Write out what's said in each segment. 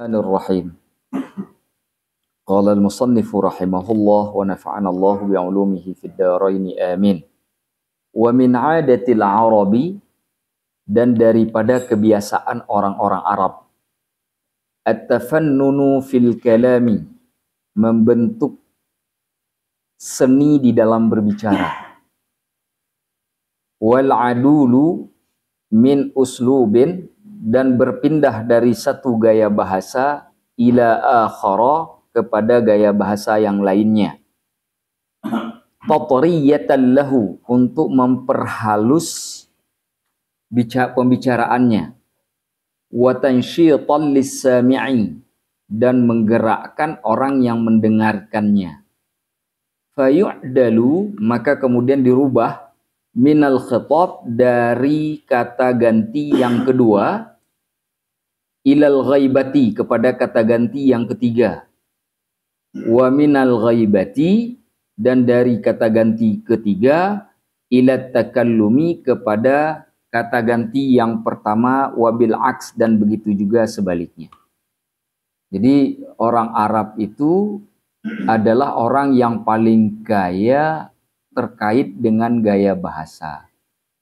Bismillahirrahmanirrahim. Qala al-musannifu rahimahullah wa nafa'ana Allah bi'ulumihi fid dharain amin. Wa min 'adatil Arabi, dan daripada kebiasaan orang-orang Arab, at-tafannunu fil kalami, membentuk seni di dalam berbicara. Wal 'adulu min uslubin, dan berpindah dari satu gaya bahasa ila akhara, kepada gaya bahasa yang lainnya. Tatriyatan lahu, untuk memperhalus pembicaraannya. Wa tansyitan lis-sami'i, dan menggerakkan orang yang mendengarkannya. Fayu'dalu, maka kemudian dirubah, minal khitab, dari kata ganti yang kedua, ilal ghaibati, kepada kata ganti yang ketiga. Wa minal ghaibati, dan dari kata ganti ketiga, ilat takallumi, kepada kata ganti yang pertama, wabil aks, dan begitu juga sebaliknya. Jadi orang Arab itu adalah orang yang paling kaya terkait dengan gaya bahasa.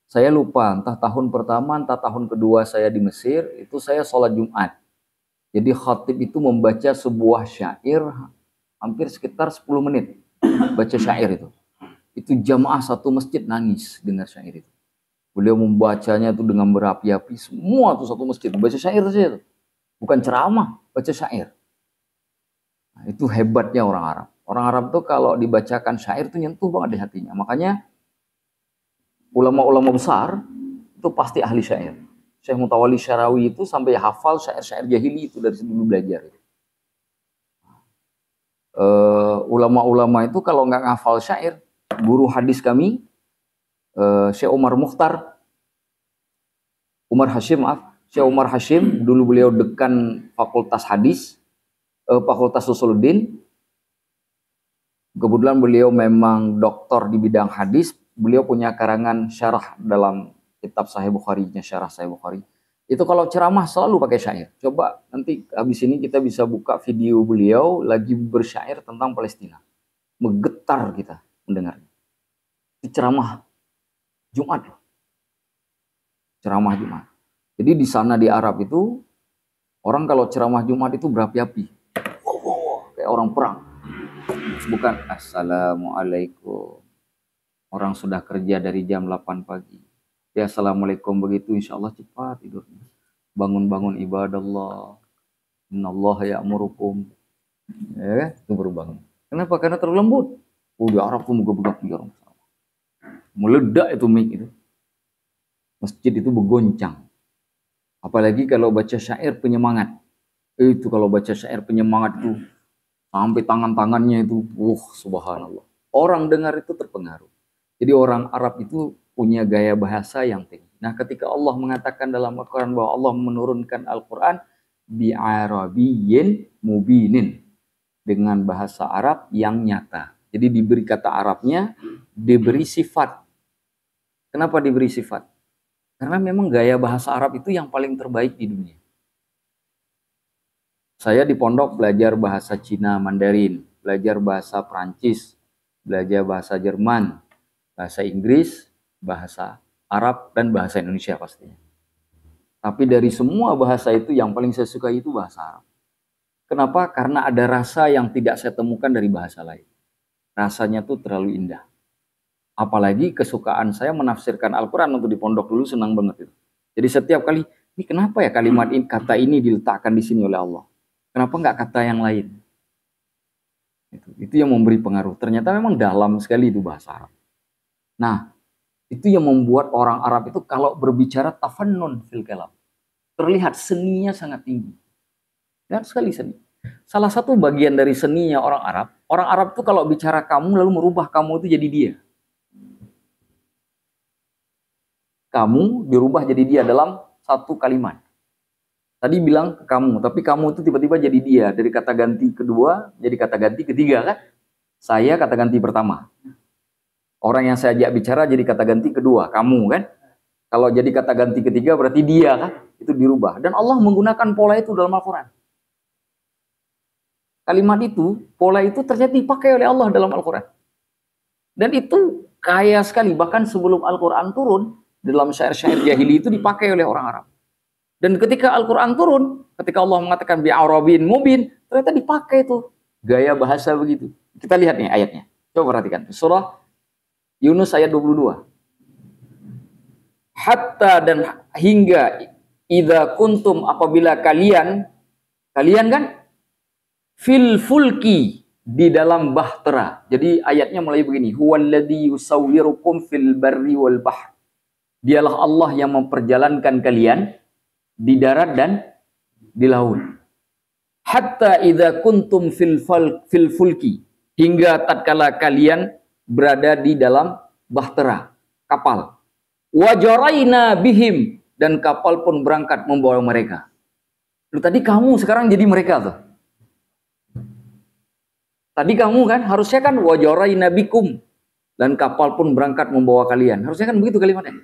Saya lupa, entah tahun pertama, entah tahun kedua saya di Mesir, itu saya sholat Jumat. Jadi khatib itu membaca sebuah syair, hampir sekitar 10 menit. Baca syair itu. Itu jamaah satu masjid nangis dengar syair itu. Beliau membacanya itu dengan berapi-api, semua tuh satu masjid. Baca syair saja itu. Bukan ceramah, baca syair. Nah, itu hebatnya orang Arab. Orang Arab tuh kalau dibacakan syair tuh nyentuh banget di hatinya. Makanya ulama-ulama besar itu pasti ahli syair. Syekh Mutawalli Syarawi itu sampai hafal syair-syair jahili itu dari dulu belajar. Ulama-ulama itu kalau nggak ngafal syair, guru hadis kami, Syekh Umar Mukhtar, Syekh Umar Hashim, dulu beliau dekan Fakultas Hadis, Fakultas Usuluddin. Kebetulan beliau memang doktor di bidang hadis. Beliau punya karangan syarah dalam kitab Sahih Bukhari-nya, syarah Sahih Bukhari. Itu kalau ceramah selalu pakai syair. Coba nanti habis ini kita bisa buka video beliau lagi bersyair tentang Palestina. Menggetar kita mendengarnya. Itu ceramah Jumat. Ceramah Jumat. Jadi di sana di Arab itu, orang kalau ceramah Jumat itu berapi-api. Kayak orang perang. Bukan assalamualaikum. Orang sudah kerja dari jam 8 pagi. Ya assalamualaikum begitu, insya Allah cepat tidurnya. Bangun-bangun ibadallah. Innallaha ya'murukum. Ya, itu baru bangun. Kenapa? Karena terlalu lembut. Oh, di Arab tuh megah-megah orang. Meledak itu mic itu. Masjid itu bergoncang. Apalagi kalau baca syair penyemangat. Itu kalau baca syair penyemangat itu sampai tangan-tangannya itu, subhanallah. Orang dengar itu terpengaruh. Jadi orang Arab itu punya gaya bahasa yang tinggi. Nah, ketika Allah mengatakan dalam Al-Quran bahwa Allah menurunkan Al-Quran bi'arabiyyin mubinin, dengan bahasa Arab yang nyata. Jadi diberi kata Arabnya, diberi sifat. Kenapa diberi sifat? Karena memang gaya bahasa Arab itu yang paling terbaik di dunia. Saya di pondok belajar bahasa Cina Mandarin, belajar bahasa Prancis, belajar bahasa Jerman, bahasa Inggris, bahasa Arab, dan bahasa Indonesia pastinya. Tapi dari semua bahasa itu yang paling saya suka itu bahasa Arab. Kenapa? Karena ada rasa yang tidak saya temukan dari bahasa lain. Rasanya tuh terlalu indah. Apalagi kesukaan saya menafsirkan Al-Quran untuk di pondok dulu, senang banget itu. Jadi setiap kali, ini kenapa ya kalimat ini, kata ini diletakkan di sini oleh Allah? Kenapa nggak kata yang lain? Itu yang memberi pengaruh. Ternyata memang dalam sekali itu bahasa Arab. Nah, itu yang membuat orang Arab itu kalau berbicara tafannun fil kalam, terlihat seninya sangat tinggi. Lihat sekali seni. Salah satu bagian dari seninya orang Arab itu kalau bicara kamu lalu merubah kamu itu jadi dia. Kamu dirubah jadi dia dalam satu kalimat. Tadi bilang ke kamu, tapi kamu itu tiba-tiba jadi dia. Dari kata ganti kedua jadi kata ganti ketiga kan? Saya kata ganti pertama. Orang yang saya ajak bicara jadi kata ganti kedua, kamu kan? Kalau jadi kata ganti ketiga berarti dia kan? Itu dirubah. Dan Allah menggunakan pola itu dalam Al-Quran. Kalimat itu, pola itu ternyata dipakai oleh Allah dalam Al-Quran. Dan itu kaya sekali, bahkan sebelum Al-Quran turun, dalam syair-syair jahili itu dipakai oleh orang Arab. Dan ketika Al-Quran turun, ketika Allah mengatakan bi'arabin mubin, ternyata dipakai itu gaya bahasa begitu. Kita lihat nih ayatnya. Coba perhatikan. Surah Yunus ayat 22. Hatta dan hingga idza kuntum apabila kalian kan fil fulki di dalam bahtera. Jadi ayatnya mulai begini. Huwallazi yusawwirukum fil barri wal bahr. Dialah Allah yang memperjalankan kalian di darat dan di laut. Hatta idza kuntum fil fulki, hingga tatkala kalian berada di dalam bahtera, kapal. Wajaraina bihim, dan kapal pun berangkat membawa mereka. Lu tadi kamu sekarang jadi mereka tuh. Tadi kamu kan harusnya kan wajaraina bikum, dan kapal pun berangkat membawa kalian. Harusnya kan begitu kalimatnya.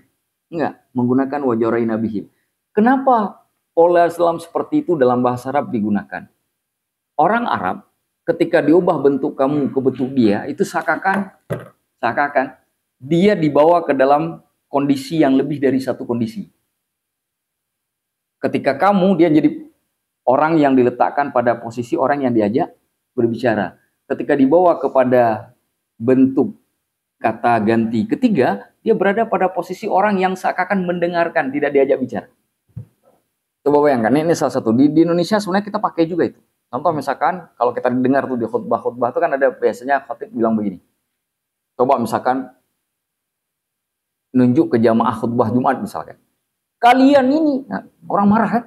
Enggak, menggunakan wajaraina bihim. Kenapa pola selam seperti itu dalam bahasa Arab digunakan? Orang Arab ketika diubah bentuk kamu ke bentuk dia, itu seakan dia dibawa ke dalam kondisi yang lebih dari satu kondisi. Ketika kamu, dia jadi orang yang diletakkan pada posisi orang yang diajak berbicara. Ketika dibawa kepada bentuk kata ganti ketiga, dia berada pada posisi orang yang seakan mendengarkan, tidak diajak bicara. Coba bayangkan, ini salah satu. Di Indonesia sebenarnya kita pakai juga itu. Contoh misalkan, kalau kita dengar tuh di khutbah-khutbah itu kan ada biasanya khatib bilang begini. Coba misalkan, nunjuk ke jamaah khutbah Jumat misalkan. Kalian ini, nah, orang marah kan?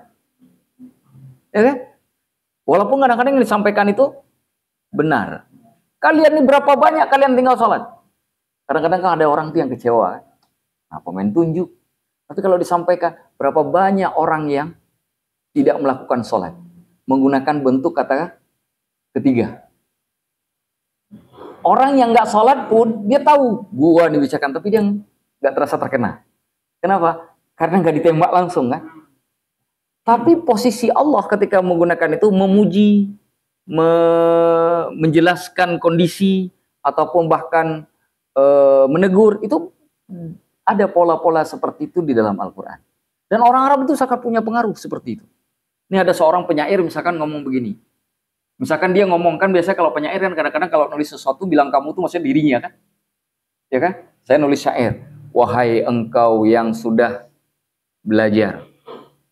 Ya kan? Walaupun kadang-kadang yang disampaikan itu benar. Kalian ini berapa banyak kalian tinggal sholat? Kadang-kadang kan ada orang tuh yang kecewa. Nah, pemain tunjuk. Tapi kalau disampaikan, berapa banyak orang yang tidak melakukan sholat? Menggunakan bentuk kata ketiga. Orang yang nggak sholat pun, dia tahu gua dibicarakan, tapi dia nggak terasa terkena. Kenapa? Karena nggak ditembak langsung kan. Tapi posisi Allah ketika menggunakan itu memuji, menjelaskan kondisi, ataupun bahkan menegur, itu ada pola-pola seperti itu di dalam Al-Quran. Dan orang Arab itu sangat punya pengaruh seperti itu. Ini ada seorang penyair misalkan ngomong begini. Misalkan dia ngomong, kan biasanya kalau penyair kan kadang-kadang kalau nulis sesuatu bilang kamu tuh maksudnya dirinya kan. Ya kan? Saya nulis syair. Wahai engkau yang sudah belajar.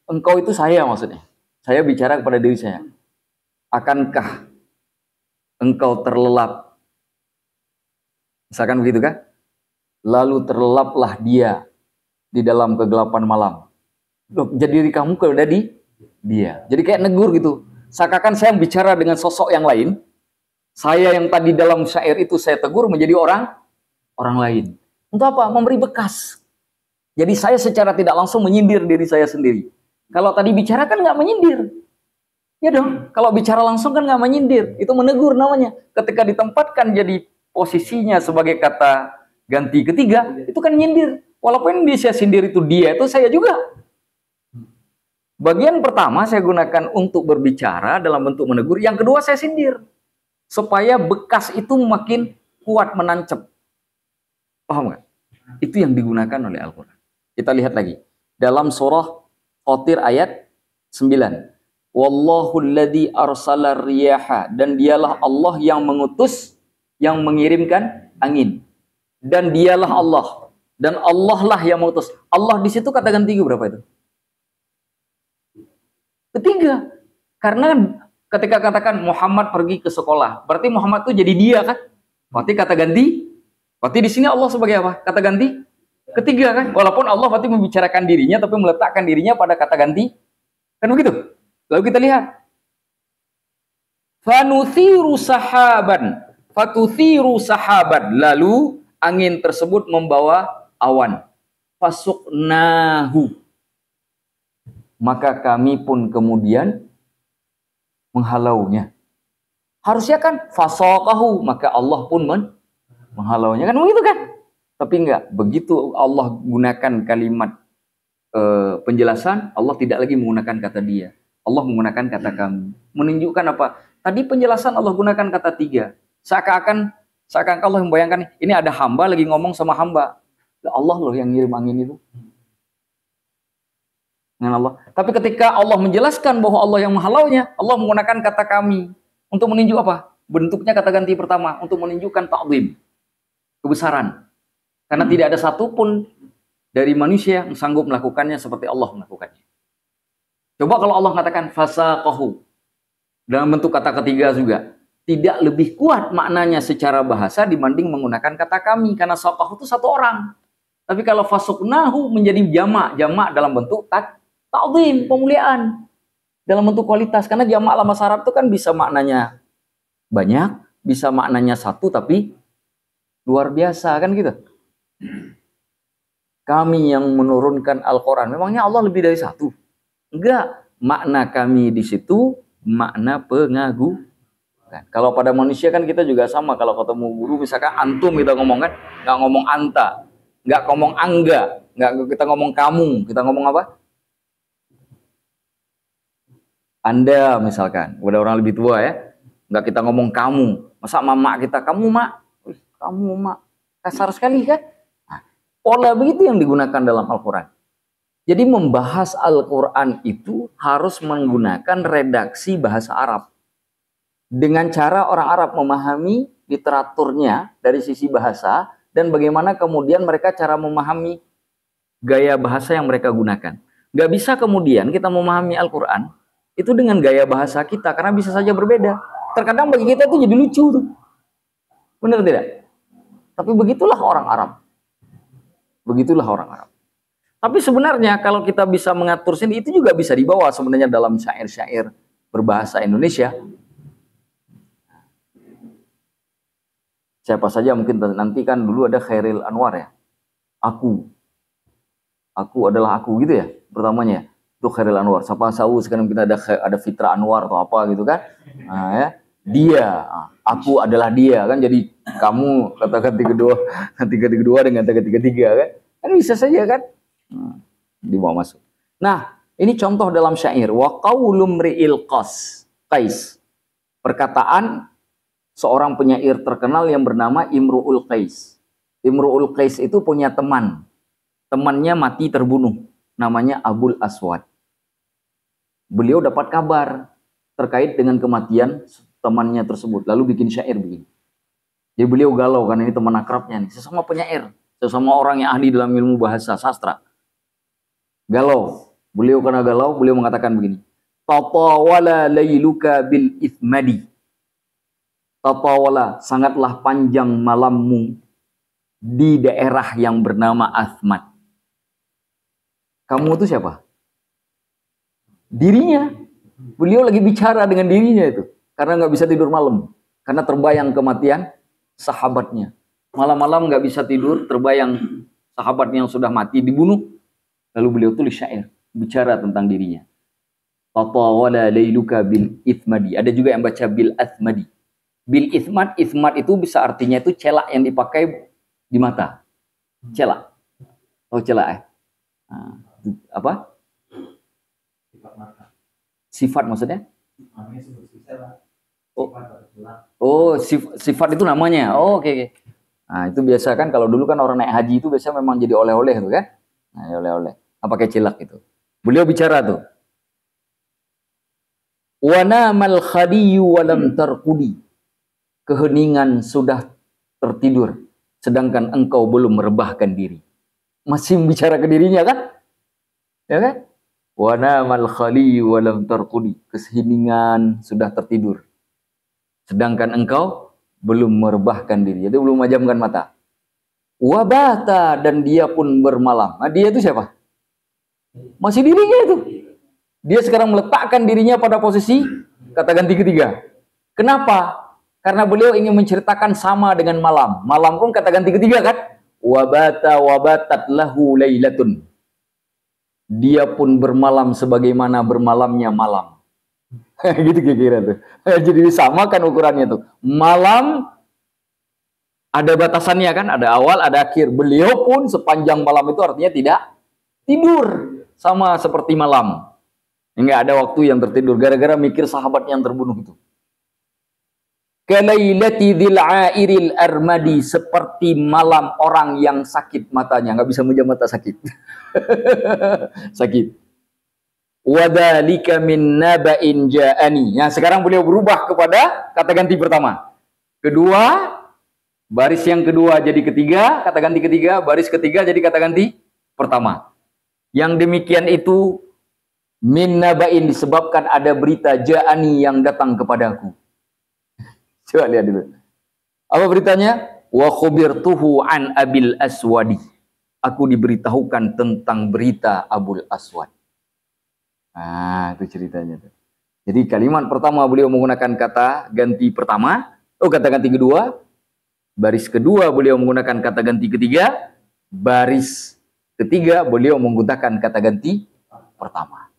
Engkau itu saya maksudnya. Saya bicara kepada diri saya. Akankah engkau terlelap? Misalkan begitu kan? Lalu terlelaplah dia di dalam kegelapan malam. Loh, jadi diri kamu kalau udah di dia. Jadi kayak negur gitu. Seakan saya bicara dengan sosok yang lain. Saya yang tadi dalam syair itu saya tegur menjadi orang lain. Untuk apa? Memberi bekas. Jadi saya secara tidak langsung menyindir diri saya sendiri. Kalau tadi bicara kan nggak menyindir. Ya dong, kalau bicara langsung kan nggak menyindir. Itu menegur namanya. Ketika ditempatkan jadi posisinya sebagai kata ganti ketiga, itu kan nyindir. Walaupun dia saya sindir itu dia, itu saya juga. Bagian pertama saya gunakan untuk berbicara dalam bentuk menegur. Yang kedua saya sindir. Supaya bekas itu makin kuat menancap. Paham nggak? Itu yang digunakan oleh Al-Quran. Kita lihat lagi. Dalam surah Fatir ayat 9. Wallahu alladhi arsala riyaha. Dan dialah Allah yang mengutus, yang mengirimkan angin. Dan dialah Allah. Dan Allah lah yang mengutus. Allah di situ kata ganti berapa itu? Ketiga. Karena ketika katakan Muhammad pergi ke sekolah, berarti Muhammad itu jadi dia kan? Berarti kata ganti. Berarti di sini Allah sebagai apa? Kata ganti ketiga kan? Walaupun Allah berarti membicarakan dirinya, tapi meletakkan dirinya pada kata ganti. Kan begitu? Lalu kita lihat. Fanuthiru sahaban. Fatuthiru sahaban. Lalu angin tersebut membawa awan. Fasuknahu. Maka kami pun kemudian menghalaunya. Harusnya kan fasaqahu, maka Allah pun menghalaunya. Kan begitu kan? Tapi enggak. Begitu Allah gunakan kalimat penjelasan, Allah tidak lagi menggunakan kata dia. Allah menggunakan kata kami. Menunjukkan apa? Tadi penjelasan Allah gunakan kata tiga. Seakan-akan Allah membayangkan ini ada hamba lagi ngomong sama hamba. Allah loh yang ngirim angin itu. Dengan Allah. Tapi ketika Allah menjelaskan bahwa Allah yang mahalaunya, Allah menggunakan kata kami. Untuk menunjuk apa? Bentuknya kata ganti pertama. Untuk menunjukkan ta'zim. Kebesaran. Karena tidak ada satupun dari manusia yang sanggup melakukannya seperti Allah melakukannya. Coba kalau Allah katakan fasaqahu. Dalam bentuk kata ketiga juga. Tidak lebih kuat maknanya secara bahasa dibanding menggunakan kata kami. Karena saqahu itu satu orang. Tapi kalau fasuqnahu menjadi jamak dalam bentuk ta'zim, pemuliaan. Dalam bentuk kualitas. Karena jamak dalam bahasa Arab itu kan bisa maknanya banyak, bisa maknanya satu tapi luar biasa kan gitu. Kami yang menurunkan Al-Quran. Memangnya Allah lebih dari satu? Enggak. Makna kami di situ makna pengagungan. Kalau pada manusia kan kita juga sama. Kalau ketemu guru misalkan antum kita ngomong kan, nggak ngomong anta. Nggak ngomong angga, nggak kita ngomong kamu, kita ngomong apa? Anda misalkan, udah orang lebih tua ya, nggak kita ngomong kamu. Masa mama kita, kamu mak, kamu mak, kasar sekali kan? Nah, pola begitu yang digunakan dalam Al-Quran. Jadi membahas Al-Quran itu harus menggunakan redaksi bahasa Arab. Dengan cara orang Arab memahami literaturnya dari sisi bahasa, dan bagaimana kemudian mereka cara memahami gaya bahasa yang mereka gunakan. Gak bisa kemudian kita memahami Al-Quran itu dengan gaya bahasa kita, karena bisa saja berbeda. Terkadang bagi kita itu jadi lucu tuh. Benar tidak? Tapi begitulah orang Arab. Begitulah orang Arab. Tapi sebenarnya kalau kita bisa mengatur sini, itu juga bisa dibawa sebenarnya dalam syair-syair berbahasa Indonesia. Siapa saja mungkin nanti kan dulu ada Khairil Anwar ya. Aku adalah aku gitu ya pertamanya. Itu Khairil Anwar. Siapa tahu sekarang kita ada Fitra Anwar atau apa gitu kan. Nah, ya. Dia, aku adalah dia kan, jadi kamu kata ketiga dengan kata ketiga kan. Kan bisa saja kan. Dibawa masuk. Nah, ini contoh dalam syair. Wa qaulum ri'il qais. Perkataan seorang penyair terkenal yang bernama Imru'ul Qais. Imru'ul Qais itu punya teman. Temannya mati terbunuh. Namanya Abul Aswad. Beliau dapat kabar terkait dengan kematian temannya tersebut. Lalu bikin syair begini. Jadi beliau galau karena ini teman akrabnya nih. Sesama penyair. Sesama orang yang ahli dalam ilmu bahasa sastra. Galau. Beliau karena galau, beliau mengatakan begini. Tatawala layluka bil ithmadi. Tatawala, sangatlah panjang malammu di daerah yang bernama Athmat. Kamu itu siapa? Dirinya. Beliau lagi bicara dengan dirinya itu. Karena nggak bisa tidur malam. Karena terbayang kematian sahabatnya. Malam-malam nggak bisa tidur, terbayang sahabatnya yang sudah mati dibunuh. Lalu beliau tulis syair, bicara tentang dirinya. Tatawala layluka bil ithmadi. Ada juga yang baca bil athmadi. Bil ithmat itu bisa artinya itu celak yang dipakai di mata. Celak. Oh celak ya? Nah, apa? Sifat maksudnya? Sifat itu namanya. Oh, oke. Nah, itu biasa kan kalau dulu kan orang naik haji itu biasa memang jadi oleh-oleh tuh kan? Nah, oleh-oleh. Pakai celak itu. Beliau bicara tuh. Wa namal khadiyu wa lam tarqudi. Keheningan sudah tertidur, sedangkan engkau belum merebahkan diri. Masih bicara ke dirinya kan? Ya kan? Wa namal khali wa lam tarqudi. Keheningan sudah tertidur, sedangkan engkau belum merebahkan diri. Jadi belum memejamkan mata. Wa bata, dan dia pun bermalam. Nah, dia itu siapa? Masih dirinya itu. Dia sekarang meletakkan dirinya pada posisi kata ganti ketiga. Kenapa? Karena beliau ingin menceritakan sama dengan malam. Malam pun kata ganti ketiga kan? Wabata wabatat lahu lailatun. Dia pun bermalam sebagaimana bermalamnya malam. Gitu kira-kira tuh. Jadi disamakan ukurannya tuh. Malam ada batasannya kan? Ada awal, ada akhir. Beliau pun sepanjang malam itu artinya tidak tidur. Sama seperti malam. Enggak ada waktu yang tertidur. Gara-gara mikir sahabat yang terbunuh itu. Kalailati dzil airil armadi, seperti malam orang yang sakit matanya, nggak bisa menjaga mata sakit. Sakit. Wadzalika min naba'in ja'ani. Nah, sekarang beliau berubah kepada kata ganti pertama. Kedua, baris yang kedua jadi ketiga, kata ganti ketiga, baris ketiga jadi kata ganti pertama. Yang demikian itu min naba'in, disebabkan ada berita ja'ani yang datang kepadaku. Coba lihat dulu. Apa beritanya? Wa khubirtuhu an Abil Aswadi. Aku diberitahukan tentang berita Abul Aswad. Nah, itu ceritanya. Jadi kalimat pertama beliau menggunakan kata ganti pertama. Kata ganti kedua. Baris kedua beliau menggunakan kata ganti ketiga. Baris ketiga beliau menggunakan kata ganti pertama.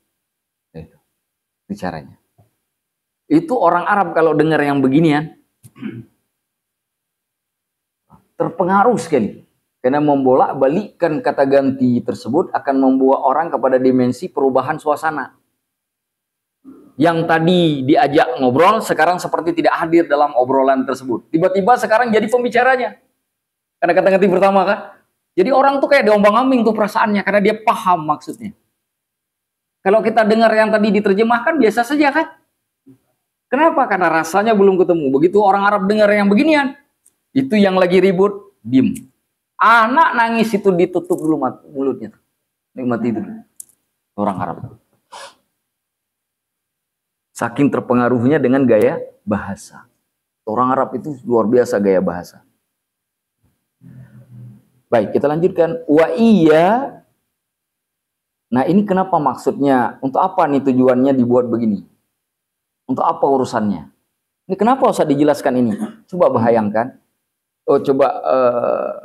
Itu caranya. Itu orang Arab kalau dengar yang beginian terpengaruh sekali, karena membolak-balikkan kata ganti tersebut akan membawa orang kepada dimensi perubahan suasana. Yang tadi diajak ngobrol sekarang seperti tidak hadir dalam obrolan tersebut. Tiba-tiba sekarang jadi pembicaranya. Karena kata ganti pertama kan. Jadi orang tuh kayak diombang-ambing tuh perasaannya karena dia paham maksudnya. Kalau kita dengar yang tadi diterjemahkan biasa saja kan. Kenapa? Karena rasanya belum ketemu. Begitu orang Arab dengar yang beginian, itu yang lagi ribut, diem. Anak nangis itu ditutup dulu mulutnya. Nikmati itu. Orang Arab. Saking terpengaruhnya dengan gaya bahasa. Orang Arab itu luar biasa gaya bahasa. Baik, kita lanjutkan. Wa iya. Nah, ini kenapa maksudnya? Untuk apa nih tujuannya dibuat begini? Untuk apa urusannya? Ini kenapa usah dijelaskan ini? Coba bayangkan. Coba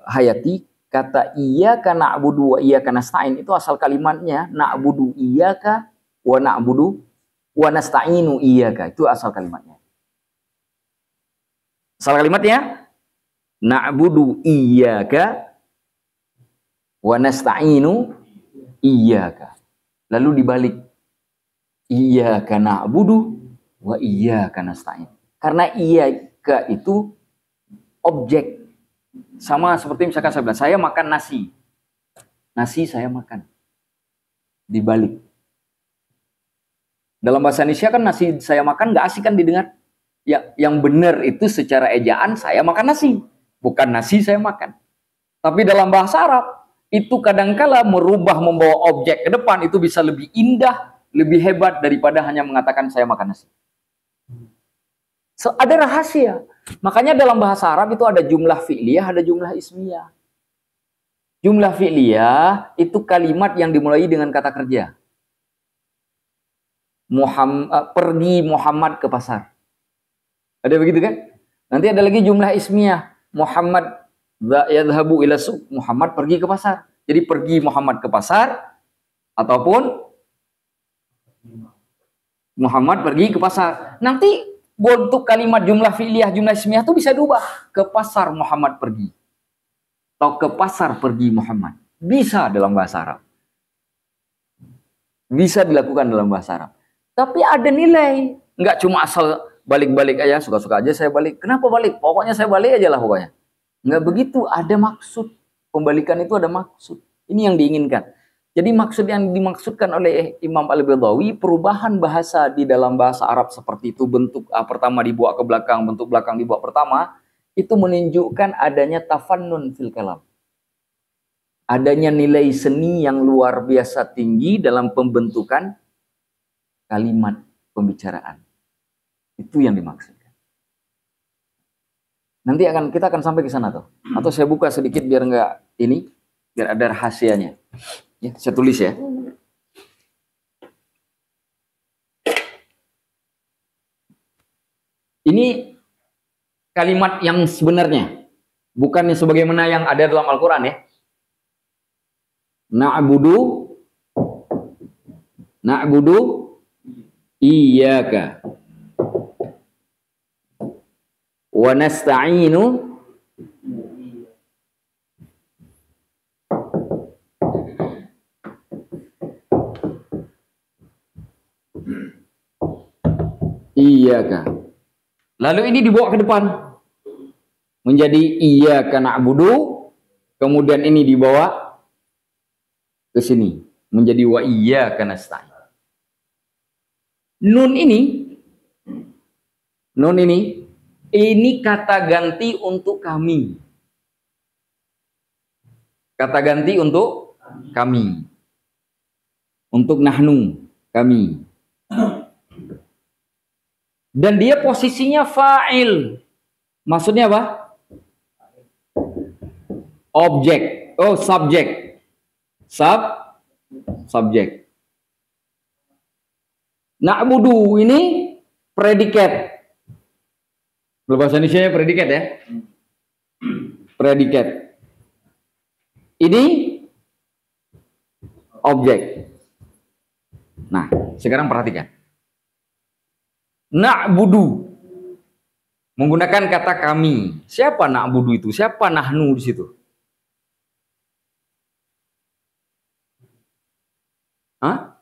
hayati. Kata iyyaka na'budu wa iyyaka nasta'in. Itu asal kalimatnya. Na'budu iyyaka wa na'budu wa nasta'inu iyyaka. Itu asal kalimatnya. Asal kalimatnya. Na'budu iyyaka wa nasta'inu iyyaka. Lalu dibalik. Iyyaka na'budu wa iyyaka nasta'in. Karena iyyaka itu objek. Sama seperti misalkan saya bilang, saya makan nasi. Nasi saya makan. Dibalik. Dalam bahasa Indonesia kan nasi saya makan nggak asik kan didengar. Ya, yang benar itu secara ejaan saya makan nasi. Bukan nasi saya makan. Tapi dalam bahasa Arab, itu kadangkala merubah membawa objek ke depan itu bisa lebih indah, lebih hebat daripada hanya mengatakan saya makan nasi. Ada rahasia. Makanya dalam bahasa Arab itu ada jumlah fi'liyah, ada jumlah ismiyah. Jumlah fi'liyah itu kalimat yang dimulai dengan kata kerja. Pergi Muhammad ke pasar. Ada begitu kan? Nanti ada lagi jumlah ismiyah. Muhammad yadhhabu ila suq. Muhammad pergi ke pasar. Jadi pergi Muhammad ke pasar ataupun Muhammad pergi ke pasar. Nanti untuk kalimat jumlah fi'liyah, jumlah ismiyah itu bisa diubah. Ke pasar Muhammad pergi. Atau ke pasar pergi Muhammad. Bisa dalam bahasa Arab. Bisa dilakukan dalam bahasa Arab. Tapi ada nilai. Nggak cuma asal balik-balik aja, suka-suka aja saya balik. Kenapa balik? Pokoknya saya balik aja lah pokoknya. Nggak begitu, ada maksud. Pembalikan itu ada maksud. Ini yang diinginkan. Jadi maksud yang dimaksudkan oleh Imam Al-Baydawi, perubahan bahasa di dalam bahasa Arab seperti itu, bentuk pertama dibawa ke belakang, bentuk belakang dibawa pertama, itu menunjukkan adanya tafannun fil kalam. Adanya nilai seni yang luar biasa tinggi dalam pembentukan kalimat pembicaraan. Itu yang dimaksudkan. Nanti kita akan sampai ke sana tuh. Atau saya buka sedikit biar enggak ini, biar ada rahasianya. Ya, saya tulis ya. Ini kalimat yang sebenarnya. Bukan sebagaimana yang ada dalam Al-Quran ya. Na'budu iyyaka wa nasta'inu iyyaka. Lalu ini dibawa ke depan. Menjadi iyyaka na'budu. Kemudian ini dibawa ke sini. Menjadi wa iyyaka nasta'in. Nun ini kata ganti untuk kami. Kata ganti untuk kami. Untuk nahnu, kami. Dan dia posisinya fa'il. Maksudnya apa? Objek. Oh, subjek. Subjek. Na'budu ini predikat. Bahasa Indonesia predikat ya. Predikat. Ini objek. Nah, sekarang perhatikan. Na'budu menggunakan kata kami. Siapa na'budu itu? Siapa nahnu di situ? Hah?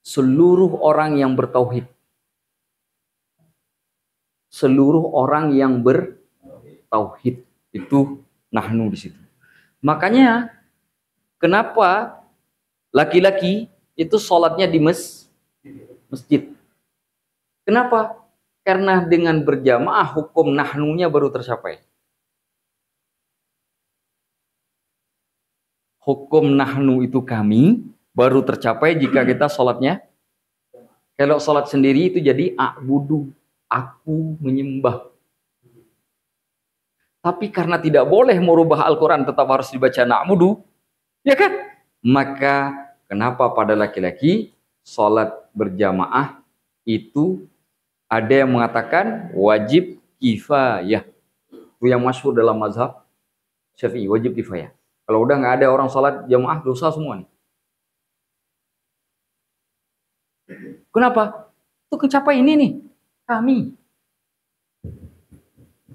Seluruh orang yang bertauhid. Seluruh orang yang bertauhid itu nahnu di situ. Makanya kenapa laki-laki itu sholatnya di masjid? Kenapa? Karena dengan berjamaah hukum nahnunya baru tercapai. Hukum nahnu itu kami baru tercapai jika kita sholatnya. Kalau sholat sendiri itu jadi a'budu, aku menyembah. Tapi karena tidak boleh merubah Al-Quran tetap harus dibaca na'budu, ya kan? Maka kenapa pada laki-laki sholat berjamaah itu ada yang mengatakan wajib kifayah. Itu yang masyhur dalam mazhab Syafi'i, wajib kifayah. Kalau udah nggak ada orang sholat jamaah, dosa semua nih. Kenapa? Itu kecapai ini nih, kami.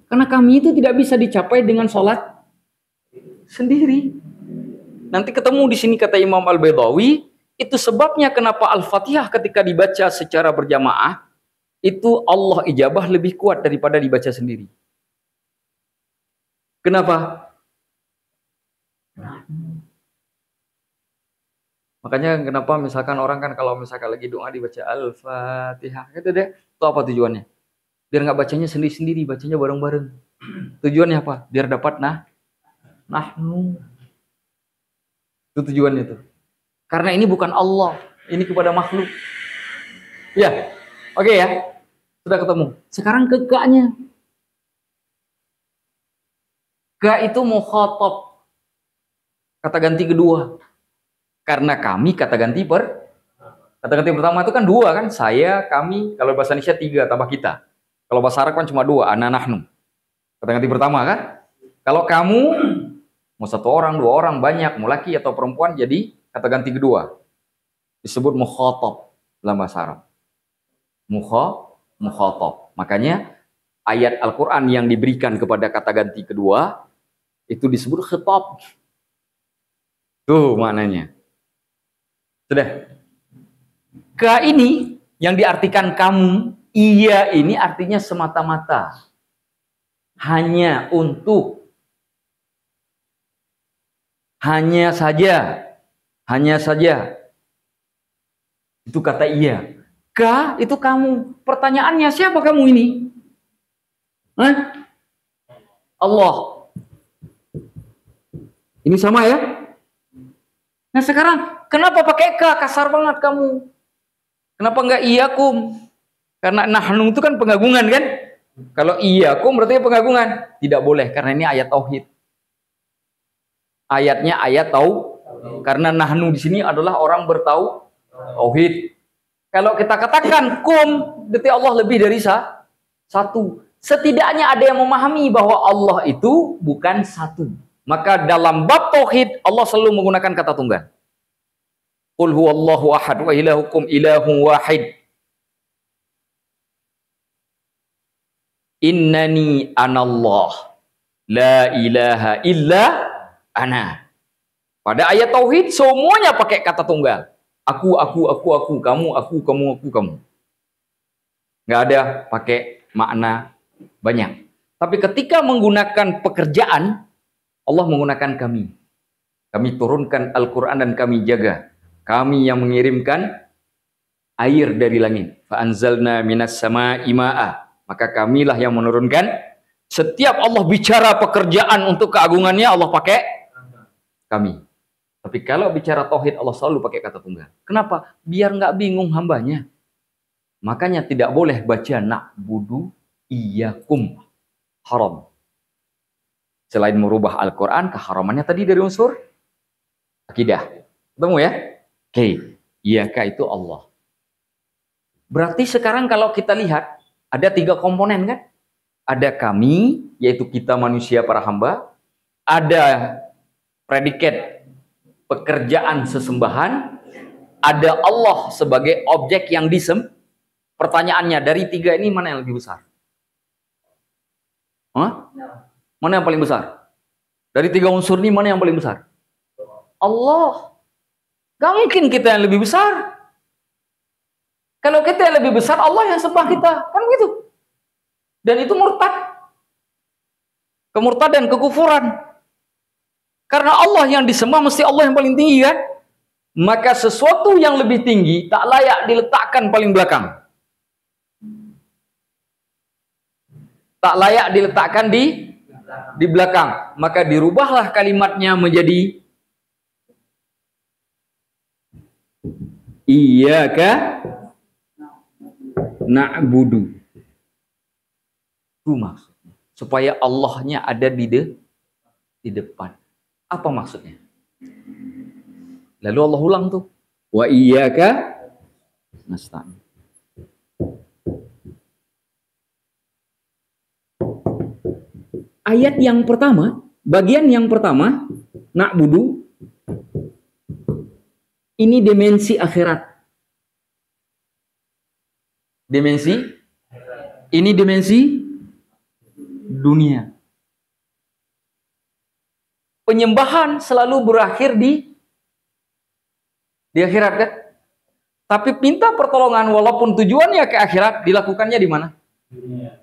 Karena kami itu tidak bisa dicapai dengan sholat sendiri. Nanti ketemu di sini kata Imam Al-Baydawi, itu sebabnya kenapa Al-Fatihah ketika dibaca secara berjamaah, itu Allah ijabah lebih kuat daripada dibaca sendiri. Kenapa? Makanya kenapa misalkan orang kan kalau misalkan lagi doa dibaca Al-Fatihah, gitu deh. Itu apa tujuannya? Biar nggak bacanya sendiri-sendiri, bacanya bareng-bareng. Tujuannya apa? Biar dapat nahnu. Itu tujuannya tuh. Karena ini bukan Allah, ini kepada makhluk. Ya, oke ya. Sudah ketemu. Sekarang ke ka-nya. Ka itu mukhatab. Kata ganti kedua. Karena kami kata ganti pertama itu kan dua kan, saya, kami. Kalau bahasa Indonesia 3 tambah kita. Kalau bahasa Arab kan cuma 2, ana nahnu. Kata ganti pertama kan. Kalau kamu mau 1 orang, 2 orang, banyak, mau laki atau perempuan, jadi kata ganti kedua. Disebut mukhatab dalam bahasa Arab. Mukhatab. Makanya ayat Al-Quran yang diberikan kepada kata ganti kedua itu disebut khitab. Tuh maknanya. Sudah. Ka ini yang diartikan kamu, iya ini artinya semata-mata. Hanya untuk. Hanya saja. Itu kata iya. Ka itu kamu. Pertanyaannya siapa kamu ini? Allah. Ini sama ya? Nah sekarang kenapa pakai ka? Kasar banget kamu. Kenapa enggak iyakum? Karena nahnu itu kan pengagungan kan? Kalau iyakum berarti pengagungan. Tidak boleh karena ini ayat tauhid. Ayatnya ayat karena nahnu di sini adalah orang bertauhid. Kalau kita katakan kum, berarti Allah lebih dari satu. Setidaknya ada yang memahami bahwa Allah itu bukan satu. Maka dalam bab tauhid Allah selalu menggunakan kata tunggal. Qul huwallahu ahad wa ilahukum ilahun wahid. Innani anallah la ilaha illa ana. Pada ayat tauhid semuanya pakai kata tunggal. Aku, kamu, kamu, kamu. Nggak ada pakai makna banyak. Tapi ketika menggunakan pekerjaan, Allah menggunakan kami. Kami turunkan Al-Quran dan kami jaga. Kami yang mengirimkan air dari langit. Fa'anzalna minas sama'i ma'a. Maka kamilah yang menurunkan. Setiap Allah bicara pekerjaan untuk keagungannya, Allah pakai kami. Tapi kalau bicara tauhid, Allah selalu pakai kata tunggal. Kenapa? Biar nggak bingung hambanya. Makanya tidak boleh baca na'budu iyyakum. Haram. Selain merubah Al-Quran, keharamannya tadi dari unsur akidah. Ketemu ya? Oke. Iyaka itu Allah. Berarti sekarang kalau kita lihat, ada 3 komponen kan? Ada kami, yaitu kita manusia para hamba. Ada predikat pekerjaan sesembahan. Ada Allah sebagai objek yang Pertanyaannya, dari 3 ini mana yang lebih besar? Hah? Mana yang paling besar? Dari 3 unsur ini mana yang paling besar? Allah. Gak mungkin kita yang lebih besar. Kalau kita yang lebih besar, Allah yang sembah kita. Kan begitu. Dan itu murtad. Kemurtadan, kekufuran. Karena Allah yang disembah mesti Allah yang paling tinggi kan? Maka sesuatu yang lebih tinggi tak layak diletakkan paling belakang. Tak layak diletakkan di belakang. Maka dirubahlah kalimatnya menjadi Iyyaka na'budu. Itu maksudnya. Supaya Allahnya ada di depan. Apa maksudnya? Lalu Allah ulang tuh. Wa iyyaka nasta'in. Ayat yang pertama, bagian yang pertama, na'budu, ini dimensi akhirat. Ini dimensi dunia. Penyembahan selalu berakhir di akhirat kan? Tapi minta pertolongan walaupun tujuannya ke akhirat, dilakukannya di mana? Dunia.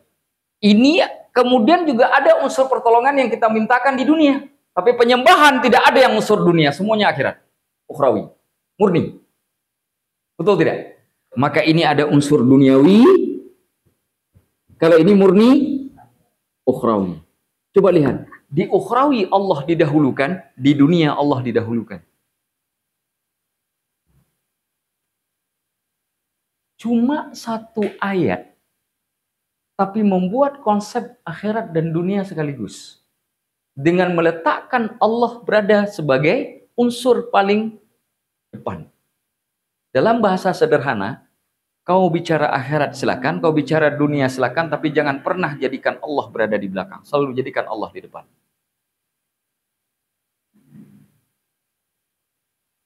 Ini kemudian juga ada unsur pertolongan yang kita mintakan di dunia. Tapi penyembahan tidak ada yang unsur dunia, semuanya akhirat. Ukhrawi, murni. Betul tidak? Maka ini ada unsur duniawi. Kalau ini murni ukhrawi. Coba lihat, di ukhrawi Allah didahulukan, di dunia Allah didahulukan. Cuma 1 ayat, tapi membuat konsep akhirat dan dunia sekaligus. Dengan meletakkan Allah berada sebagai unsur paling depan. Dalam bahasa sederhana, kau bicara akhirat silakan, kau bicara dunia silakan, tapi jangan pernah jadikan Allah berada di belakang. Selalu jadikan Allah di depan.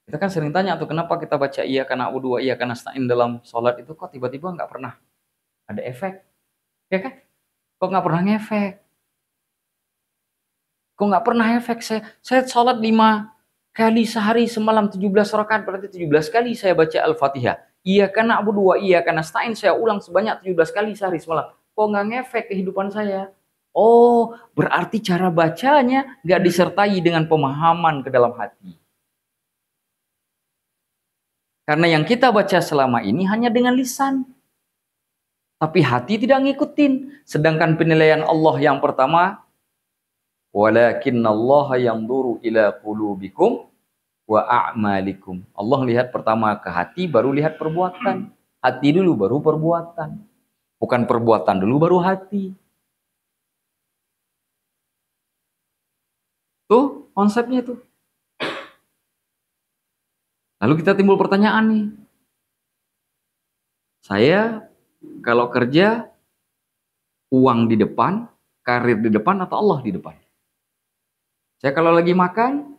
Kita kan sering tanya tuh, kenapa kita baca iyyaka na'budu wa iyyaka nasta'in dalam sholat itu kok tiba-tiba nggak pernah ada efek? Ya kan? Kok nggak pernah ngefek? Kok nggak pernah efek? Saya sholat 5 kali sehari semalam 17 rakaat, berarti 17 kali saya baca Al-Fatihah. Iyyaka na'budu wa iyyaka nasta'in saya ulang sebanyak 17 kali sehari semalam. Kok nggak ngefek kehidupan saya? Oh, berarti cara bacanya nggak disertai dengan pemahaman ke dalam hati. Karena yang kita baca selama ini hanya dengan lisan. Tapi hati tidak ngikutin. Sedangkan penilaian Allah yang pertama, walakinnallaha yanzuru ila qulubikum wa a'malikum. Allah lihat pertama ke hati, baru lihat perbuatan. Hati dulu baru perbuatan. Bukan perbuatan dulu baru hati. Tuh konsepnya tuh. Lalu kita timbul pertanyaan nih. Saya kalau kerja, uang di depan, karir di depan, atau Allah di depan? Saya kalau lagi makan,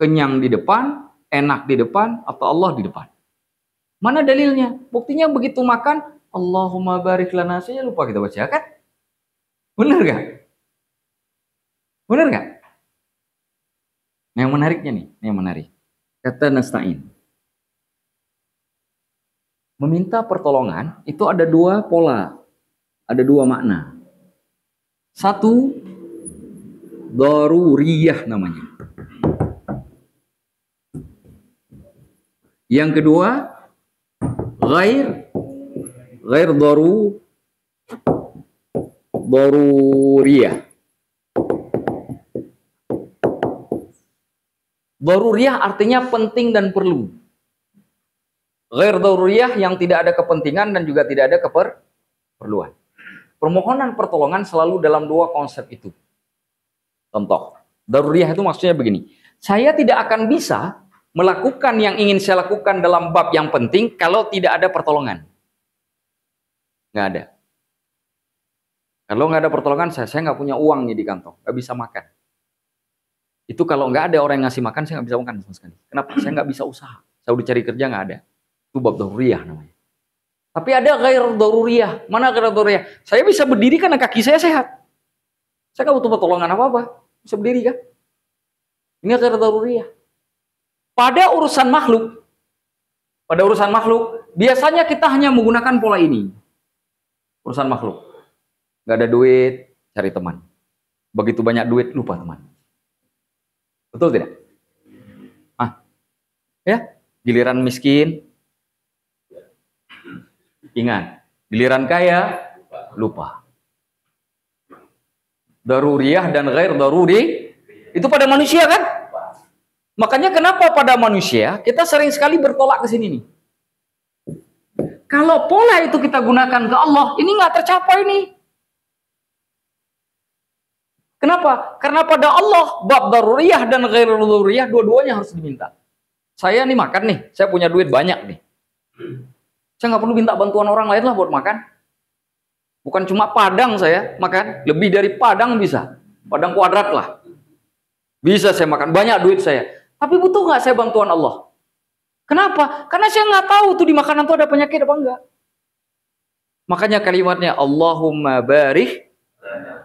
kenyang di depan, enak di depan, atau Allah di depan? Mana dalilnya? Buktinya begitu makan, Allahumma barik lana, saya lupa kita baca kan? Bener gak? Bener gak? Nah, yang menariknya nih, yang menarik. Kata nasta'in. Meminta pertolongan itu ada dua pola, ada dua makna. Satu, daruriyah namanya. Yang kedua, ghair daruriyah. Daruriyah artinya penting dan perlu. Ghair daruriyah yang tidak ada kepentingan dan juga tidak ada keperluan. Permohonan pertolongan selalu dalam dua konsep itu. Contoh, daruriyah itu maksudnya begini. Saya tidak akan bisa melakukan yang ingin saya lakukan dalam bab yang penting kalau tidak ada pertolongan. Nggak ada. Kalau nggak ada pertolongan, saya nggak punya uang nih di kantong, nggak bisa makan. Itu kalau nggak ada orang yang ngasih makan, saya nggak bisa makan sama sekali. Kenapa? Saya nggak bisa usaha. Saya udah cari kerja nggak ada. Itu bab daruriyah namanya. Tapi ada ghair daruriyah. Mana ghair daruriyah? Saya bisa berdiri karena kaki saya sehat. Saya nggak butuh pertolongan apa-apa. Bisa berdiri kan? Ini ghair daruriyah. Pada urusan makhluk, biasanya kita hanya menggunakan pola ini. Urusan makhluk. Nggak ada duit, cari teman. Begitu banyak duit, lupa teman. Betul tidak? Ya, giliran miskin, ingat, giliran kaya, lupa. Daruriyah dan ghair daruri, itu pada manusia kan? Makanya kenapa pada manusia, kita sering sekali bertolak ke sini nih. Kalau pola itu kita gunakan ke Allah, ini nggak tercapai nih. Kenapa? Karena pada Allah, bab daruriyah dan ghair daruriyah, dua-duanya harus diminta. Saya nih makan nih, saya punya duit banyak nih. Saya nggak perlu minta bantuan orang lain lah buat makan. Bukan cuma padang saya makan, lebih dari padang bisa. Padang kuadrat lah. Bisa saya makan, banyak duit saya. Tapi butuh nggak saya bantuan Allah? Kenapa? Karena saya nggak tahu tuh di makanan tuh ada penyakit apa enggak. Makanya kalimatnya Allahumma barik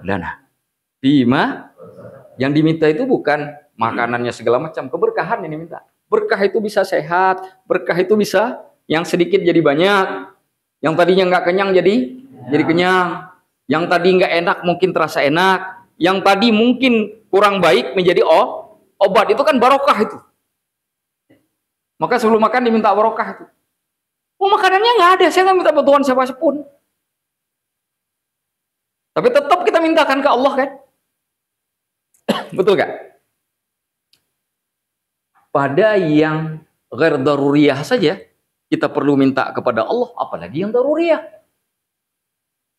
lana bima, yang diminta itu bukan makanannya segala macam, keberkahan yang diminta. Berkah itu bisa sehat, berkah itu bisa yang sedikit jadi banyak, yang tadinya nggak kenyang jadi kenyang, yang tadi nggak enak mungkin terasa enak, yang tadi mungkin kurang baik menjadi obat. Itu kan barokah itu. Maka sebelum makan diminta barokah itu. Oh, makanannya nggak ada, saya nggak minta bantuan siapa pun. Tapi tetap kita mintakan ke Allah kan? Betul gak? Pada yang ghair daruriyah saja kita perlu minta kepada Allah, apalagi yang daruriyah.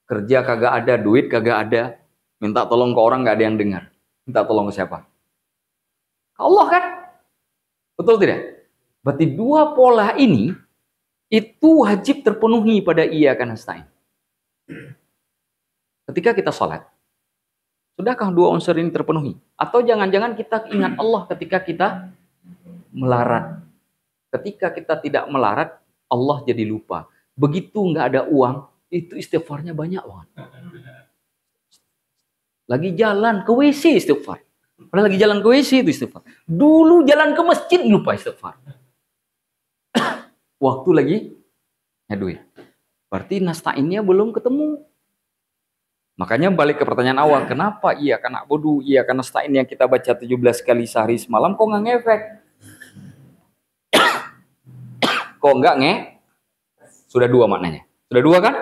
Kerja kagak ada, duit kagak ada, minta tolong ke orang nggak ada yang dengar. Minta tolong ke siapa? Ke Allah kan? Betul tidak? Berarti dua pola ini itu wajib terpenuhi pada iyyaka nasta'in. Ketika kita sholat, sudahkah dua unsur ini terpenuhi? Atau jangan-jangan kita ingat Allah ketika kita melarat. Ketika kita tidak melarat, Allah jadi lupa. Begitu nggak ada uang, itu istighfarnya banyak banget. Lagi jalan ke WC istighfar. Padahal lagi jalan ke WC itu istighfar. Dulu jalan ke masjid lupa istighfar. Waktu lagi duit. Berarti nasta'innya belum ketemu. Makanya balik ke pertanyaan awal, kenapa iyyaka na'budu, iyyaka nasta'in yang kita baca 17 kali sehari semalam kok nggak ngefek? Kok enggak Sudah dua maknanya. Sudah dua kan?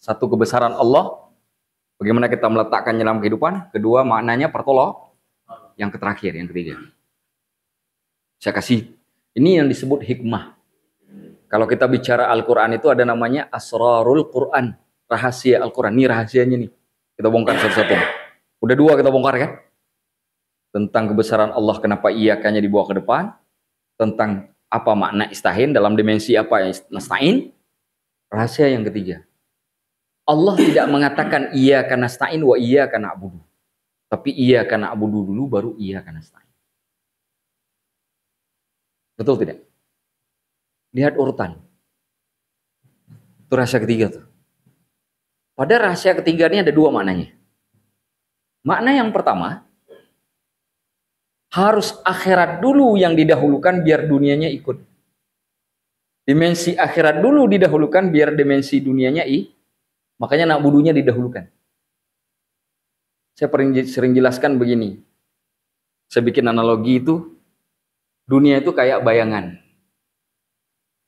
Satu, kebesaran Allah, bagaimana kita meletakkannya dalam kehidupan. Kedua, maknanya pertolong. Yang terakhir, yang ketiga. Saya kasih, ini yang disebut hikmah. Kalau kita bicara Al-Quran itu ada namanya Asrarul Quran. Rahasia Al-Quran. Ini rahasianya nih. Kita bongkar satu-satu. Udah dua kita bongkar kan? Tentang kebesaran Allah, kenapa iyakanya dibawa ke depan. Tentang apa makna istahin, dalam dimensi apa nasta'in. Rahasia yang ketiga. Allah tidak mengatakan iyyaka nasta'in wa iyyaka na'budu. Tapi iyyaka na'budu dulu baru iyyaka nasta'in. Betul tidak? Lihat urutan. Itu rahasia ketiga tuh. Pada rahasia ketiga ini ada dua maknanya. Makna yang pertama, harus akhirat dulu yang didahulukan biar dunianya ikut. Dimensi akhirat dulu didahulukan biar dimensi dunianya makanya na'budunya didahulukan. Saya sering jelaskan begini. Saya bikin analogi itu, dunia itu kayak bayangan.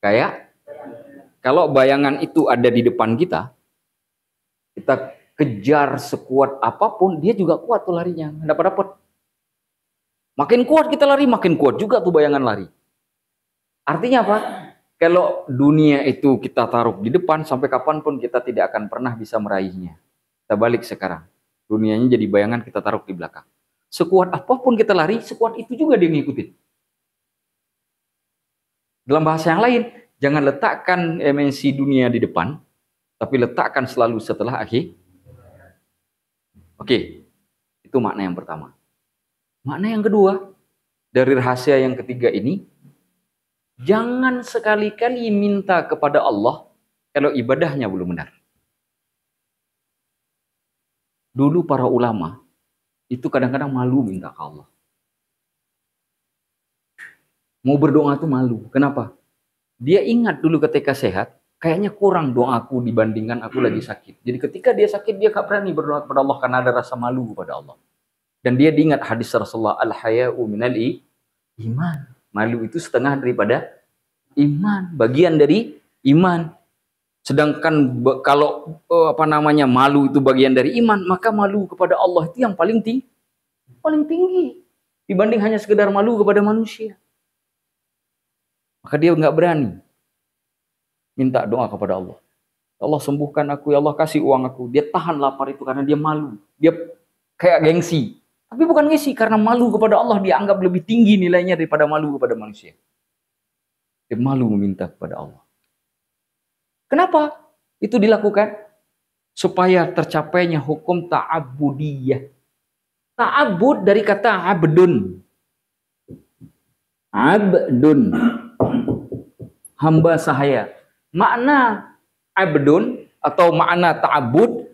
Kayak kalau bayangan itu ada di depan kita kejar sekuat apapun, dia juga kuat tuh larinya, dapat. Makin kuat kita lari, makin kuat juga tuh bayangan lari. Artinya apa? Kalau dunia itu kita taruh di depan, sampai kapanpun kita tidak akan pernah bisa meraihnya. Kita balik sekarang. Dunianya jadi bayangan, kita taruh di belakang. Sekuat apapun kita lari, sekuat itu juga dia ngikutin. Dalam bahasa yang lain, jangan letakkan dimensi dunia di depan, tapi letakkan selalu setelah akhir. Oke, itu makna yang pertama. Makna yang kedua, dari rahasia yang ketiga ini, jangan sekali-kali minta kepada Allah kalau ibadahnya belum benar. Dulu para ulama itu kadang-kadang malu minta ke Allah. Mau berdoa tuh malu. Kenapa? Dia ingat dulu ketika sehat, kayaknya kurang doaku dibandingkan aku lagi sakit. Jadi ketika dia sakit, dia gak berani berdoa kepada Allah karena ada rasa malu kepada Allah. Dan dia diingat hadis Rasulullah, al-haya'u minal iman. Malu itu setengah daripada iman, bagian dari iman. Sedangkan kalau malu itu bagian dari iman, maka malu kepada Allah itu yang paling tinggi dibanding hanya sekedar malu kepada manusia. Maka dia nggak berani minta doa kepada Allah. Allah sembuhkan aku, ya Allah kasih uang aku. Dia tahan lapar itu karena dia malu. Dia kayak gengsi. Tapi bukan gengsi, karena malu kepada Allah dia anggap lebih tinggi nilainya daripada malu kepada manusia. Dia malu meminta kepada Allah. Kenapa itu dilakukan? Supaya tercapainya hukum ta'abudiyah. Ta'abud dari kata abdun. Abdun. Hamba sahaya. Makna abdun atau makna ta'abud.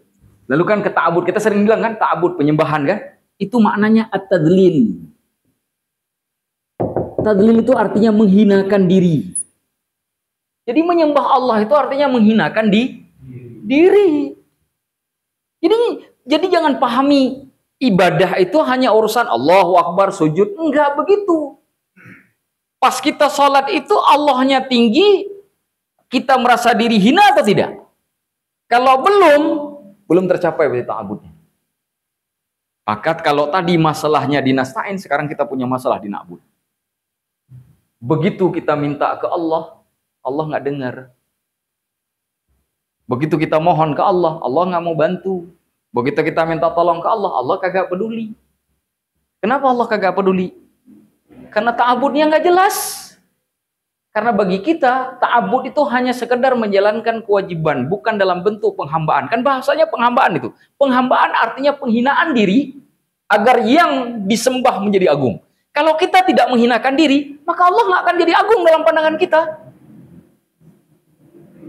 Lalu kan ke ta'abud, kita sering bilang kan ta'abud, penyembahan kan? Itu maknanya at-tadlil. Tadlil itu artinya menghinakan diri. Jadi menyembah Allah itu artinya menghinakan diri. Jadi jangan pahami ibadah itu hanya urusan Allahu Akbar, sujud. Enggak begitu. Pas kita sholat itu Allahnya tinggi, kita merasa diri hina atau tidak? Kalau belum tercapai berarti ta'abudnya. Maka kalau tadi masalahnya di nasta'in, sekarang kita punya masalah di na'bud. Begitu kita minta ke Allah, Allah nggak dengar. Begitu kita mohon ke Allah, Allah nggak mau bantu. Begitu kita minta tolong ke Allah, Allah kagak peduli. Kenapa Allah kagak peduli? Karena ta'abudnya nggak jelas. Karena bagi kita, ta'abud itu hanya sekedar menjalankan kewajiban, bukan dalam bentuk penghambaan. Kan bahasanya penghambaan itu. Penghambaan artinya penghinaan diri, agar yang disembah menjadi agung. Kalau kita tidak menghinakan diri, maka Allah nggak akan jadi agung dalam pandangan kita.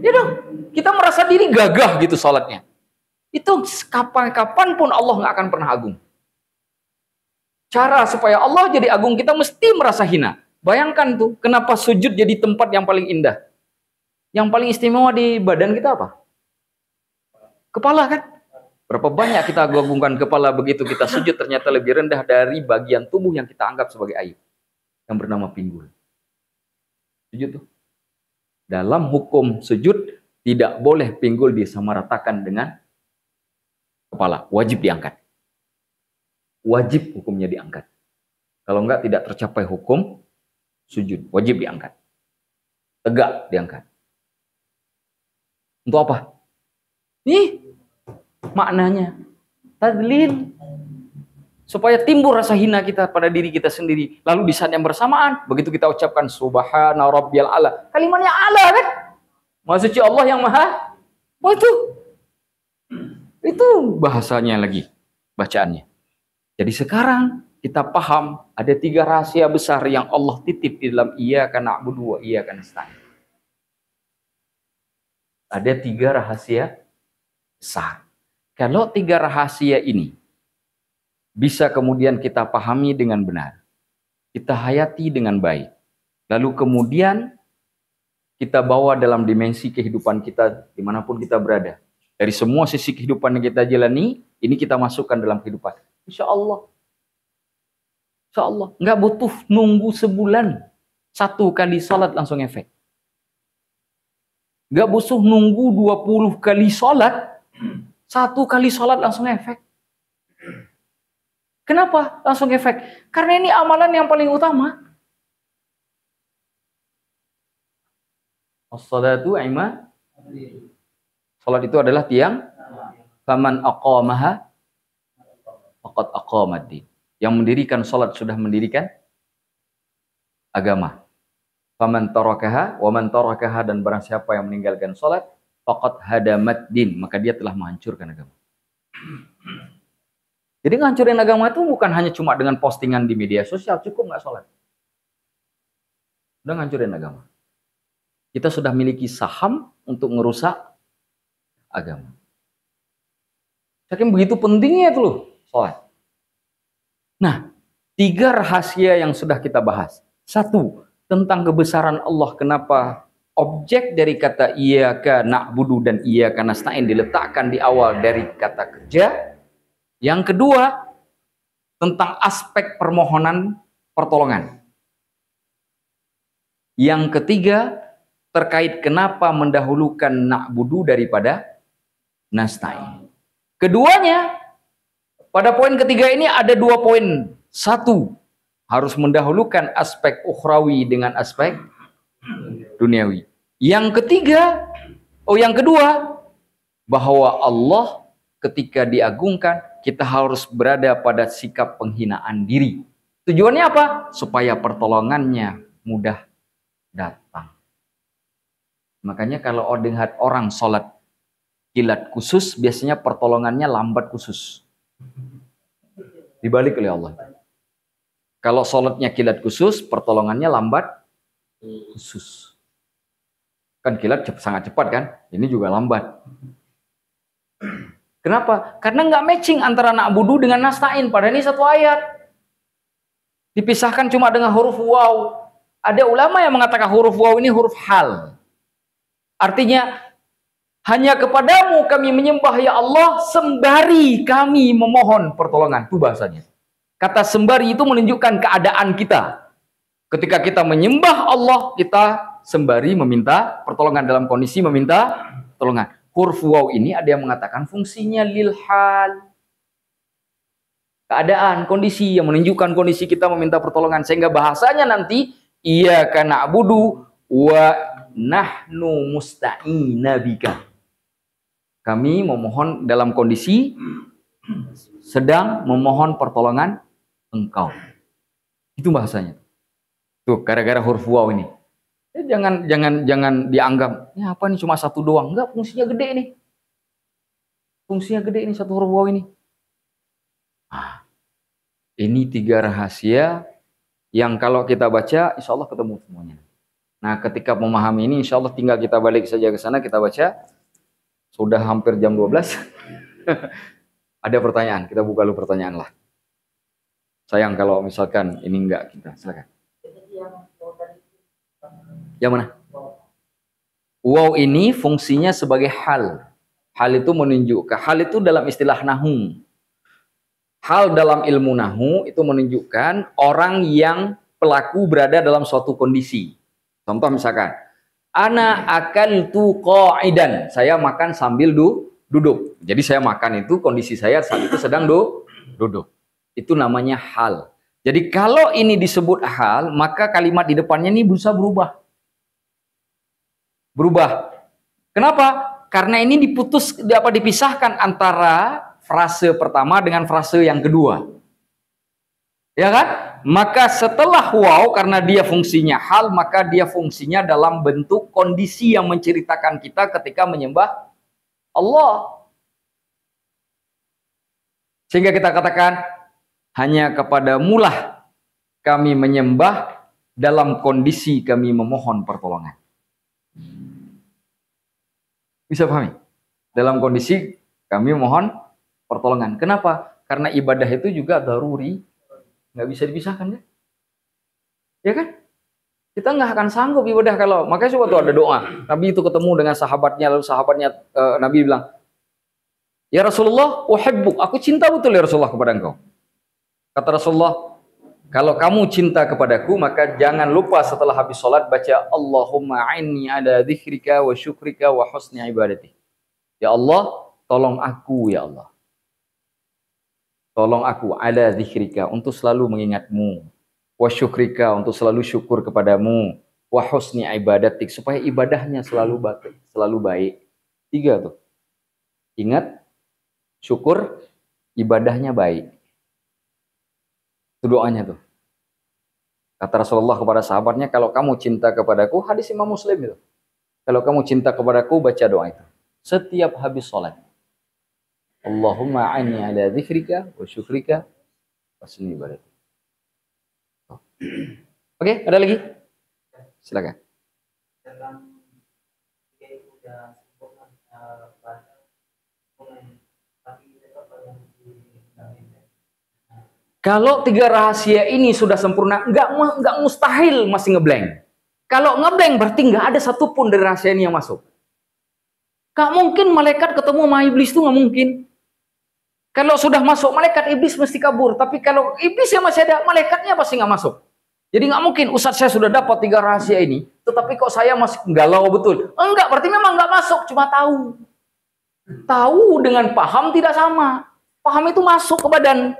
Ya dong, kita merasa diri gagah gitu sholatnya. Itu kapan pun Allah nggak akan pernah agung. Cara supaya Allah jadi agung, kita mesti merasa hina. Bayangkan tuh, kenapa sujud jadi tempat yang paling indah. Yang paling istimewa di badan kita apa? Kepala kan? Berapa banyak kita agungkan kepala, begitu kita sujud ternyata lebih rendah dari bagian tubuh yang kita anggap sebagai aib. Yang bernama pinggul. Sujud tuh. Dalam hukum sujud, tidak boleh pinggul disamaratakan dengan kepala. Wajib diangkat. Wajib hukumnya diangkat. Kalau enggak, tidak tercapai hukum sujud. Wajib diangkat. Tegak diangkat. Untuk apa? Nih, maknanya. Tadlil. Supaya timbul rasa hina kita pada diri kita sendiri. Lalu di saat yang bersamaan, begitu kita ucapkan Subhana Rabbiyal A'la. Kalimatnya A'la kan? Maha suci Allah yang maha. Oh itu bahasanya lagi. Bacaannya. Jadi sekarang kita paham ada 3 rahasia besar yang Allah titip di dalam Iyyaka na'budu wa iyyaka nasta'in. Ada 3 rahasia besar. Kalau 3 rahasia ini bisa kemudian kita pahami dengan benar, kita hayati dengan baik, lalu kemudian kita bawa dalam dimensi kehidupan kita dimanapun kita berada. Dari semua sisi kehidupan yang kita jalani, ini kita masukkan dalam kehidupan. Insya Allah. Insya Allah. Nggak butuh nunggu sebulan. 1 kali sholat langsung efek. Nggak butuh nunggu 20 kali sholat. 1 kali sholat langsung efek. Kenapa langsung efek? Karena ini amalan yang paling utama. As-salatu imma. Salat itu adalah tiang. Faman aqamaha faqad aqamad-din. Yang mendirikan salat sudah mendirikan agama. Faman tarakaha wa man tarakaha, dan barang siapa yang meninggalkan salat faqad hadamat-din, maka dia telah menghancurkan agama. Jadi ngancurin agama itu bukan hanya cuma dengan postingan di media sosial, cukup nggak salat. Udah ngancurin agama. Kita sudah miliki saham untuk ngerusak agama. Saking begitu pentingnya itu loh, sholat. Nah, 3 rahasia yang sudah kita bahas. 1, tentang kebesaran Allah. Kenapa objek dari kata iyyaka na'budu dan iyyaka nasta'in diletakkan di awal dari kata kerja. Yang kedua, tentang aspek permohonan pertolongan. Yang ketiga, terkait kenapa mendahulukan na'budu daripada nasta'in. Keduanya, pada poin ketiga ini ada 2 poin. 1, harus mendahulukan aspek ukhrawi dengan aspek duniawi. Yang kedua, bahwa Allah ketika diagungkan, kita harus berada pada sikap penghinaan diri. Tujuannya apa? Supaya pertolongannya mudah datang. Makanya kalau lihat orang sholat kilat khusus, biasanya pertolongannya lambat khusus. Dibalik oleh Allah. Kalau sholatnya kilat khusus, pertolongannya lambat khusus. Kan kilat sangat cepat kan? Ini juga lambat. Kenapa? Karena nggak matching antara na'budu dengan nasta'in. Padahal ini 1 ayat. Dipisahkan cuma dengan huruf waw. Ada ulama yang mengatakan huruf waw ini huruf hal. Artinya, hanya kepadamu kami menyembah ya Allah, sembari kami memohon pertolongan. Itu bahasanya. Kata sembari itu menunjukkan keadaan kita. Ketika kita menyembah Allah, kita sembari meminta pertolongan, dalam kondisi meminta pertolongan. Huruf waw ini ada yang mengatakan fungsinya lil hal. Keadaan, kondisi yang menunjukkan kondisi kita meminta pertolongan. Sehingga bahasanya nanti, iyyaka na'budu wa nahnu musta'ina bika. Kami memohon dalam kondisi sedang memohon pertolongan engkau. Itu bahasanya. Tuh, gara-gara huruf waw ini. Jangan dianggap, ya apa nih cuma 1 doang. Enggak, fungsinya gede nih. Fungsinya gede ini 1 huruf waw ini. Ini 3 rahasia yang kalau kita baca, insya Allah ketemu semuanya. Nah, ketika memahami ini, insya Allah tinggal kita balik saja ke sana, kita baca. Sudah hampir jam 12. Ada pertanyaan, kita buka dulu pertanyaan lah. Sayang kalau misalkan ini enggak, kita silakan. Yang mana? Wow ini fungsinya sebagai hal. Hal itu menunjukkan, hal itu dalam istilah nahu. Hal dalam ilmu nahu itu menunjukkan orang yang pelaku berada dalam suatu kondisi. Contoh misalkan, ana akaltu qa'idan. Saya makan sambil duduk. Jadi saya makan itu kondisi saya saat itu sedang duduk. Itu namanya hal. Jadi kalau ini disebut hal, maka kalimat di depannya ini bisa berubah. Kenapa? Karena ini dipisahkan antara frase pertama dengan frase yang kedua. Ya kan? Maka setelah waw, karena dia fungsinya hal, maka dia fungsinya dalam bentuk kondisi yang menceritakan kita ketika menyembah Allah. Sehingga kita katakan, hanya kepadamu lah kami menyembah dalam kondisi kami memohon pertolongan. Bisa pahami? Dalam kondisi kami mohon pertolongan. Kenapa? Karena ibadah itu juga daruri. Nggak bisa dipisahkan kan? Ya kan? Kita nggak akan sanggup ibadah kalau, makanya coba tuh ada doa. Nabi itu ketemu dengan sahabatnya, lalu sahabatnya Nabi bilang, ya Rasulullah, uhibbuk, aku cinta betul ya Rasulullah kepada engkau. Kata Rasulullah, kalau kamu cinta kepadaku, maka jangan lupa setelah habis sholat baca Allahumma a'inni ala dzikrika wa syukrika wa husni ibadati. Ya Allah, tolong aku ya Allah. Tolong aku ala dzikrika untuk selalu mengingatmu. Wa syukrika untuk selalu syukur kepadamu. Wa husni ibadatik supaya ibadahnya selalu baik. 3 tuh. Ingat, syukur, ibadahnya baik. Itu doanya tuh. Kata Rasulullah kepada sahabatnya, kalau kamu cinta kepadaku, hadis Imam Muslim itu. Kalau kamu cinta kepadaku, baca doa itu. Setiap habis sholat. Allahumma a'inni ala dzikrika wa syukrika wa husni ibadatik. Oke, ada lagi? Silakan. Kalau 3 rahasia ini sudah sempurna, nggak mustahil masih ngeblank. Kalau ngeblank berarti nggak ada satupun dari rahasia ini yang masuk. Nggak mungkin malaikat ketemu sama iblis itu nggak mungkin. Kalau sudah masuk malaikat, iblis mesti kabur. Tapi kalau iblis yang masih ada, malaikatnya pasti nggak masuk. Jadi nggak mungkin, Ustadz saya sudah dapat 3 rahasia ini, tetapi kok saya masih galau betul. Enggak, berarti memang nggak masuk, cuma tahu. Tahu dengan paham tidak sama. Paham itu masuk ke badan.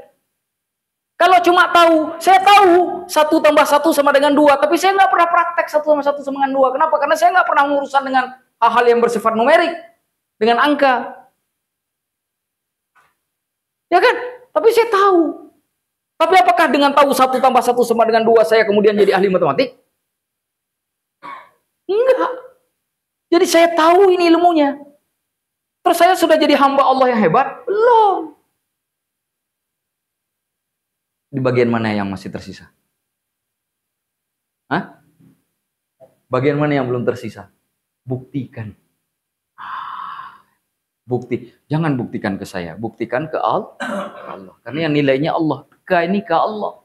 Kalau cuma tahu, saya tahu 1 tambah 1 sama dengan 2, tapi saya nggak pernah praktek 1 tambah 1 sama dengan 2. Kenapa? Karena saya nggak pernah urusan dengan hal-hal yang bersifat numerik, dengan angka. Ya kan? Tapi saya tahu. Tapi apakah dengan tahu 1 tambah 1 sama dengan 2 saya kemudian jadi ahli matematik? Enggak. Jadi saya tahu ini ilmunya. Terus saya sudah jadi hamba Allah yang hebat? Belum. Di bagian mana yang masih tersisa? Hah? Bagian mana yang belum tersisa? Buktikan. Bukti. Jangan buktikan ke saya. Buktikan ke Allah. Karena yang nilainya Allah. Ini ke Allah.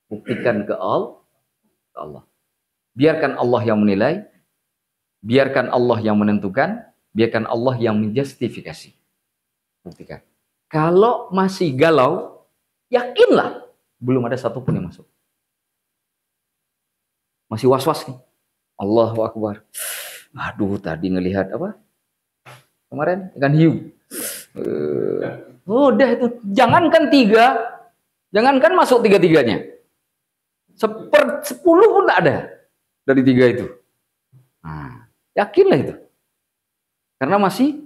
Buktikan ke Allah. Biarkan Allah yang menilai. Biarkan Allah yang menentukan. Biarkan Allah yang menjustifikasi. Buktikan. Kalau masih galau, yakinlah belum ada satupun yang masuk. Masih was-was nih. Allahu Akbar. Aduh, tadi ngelihat apa? Kemarin ikan hiu. Udah itu. Jangankan 3. Jangankan masuk 3-3-nya. 10 pun tak ada. Dari 3 itu. Nah, yakinlah itu. Karena masih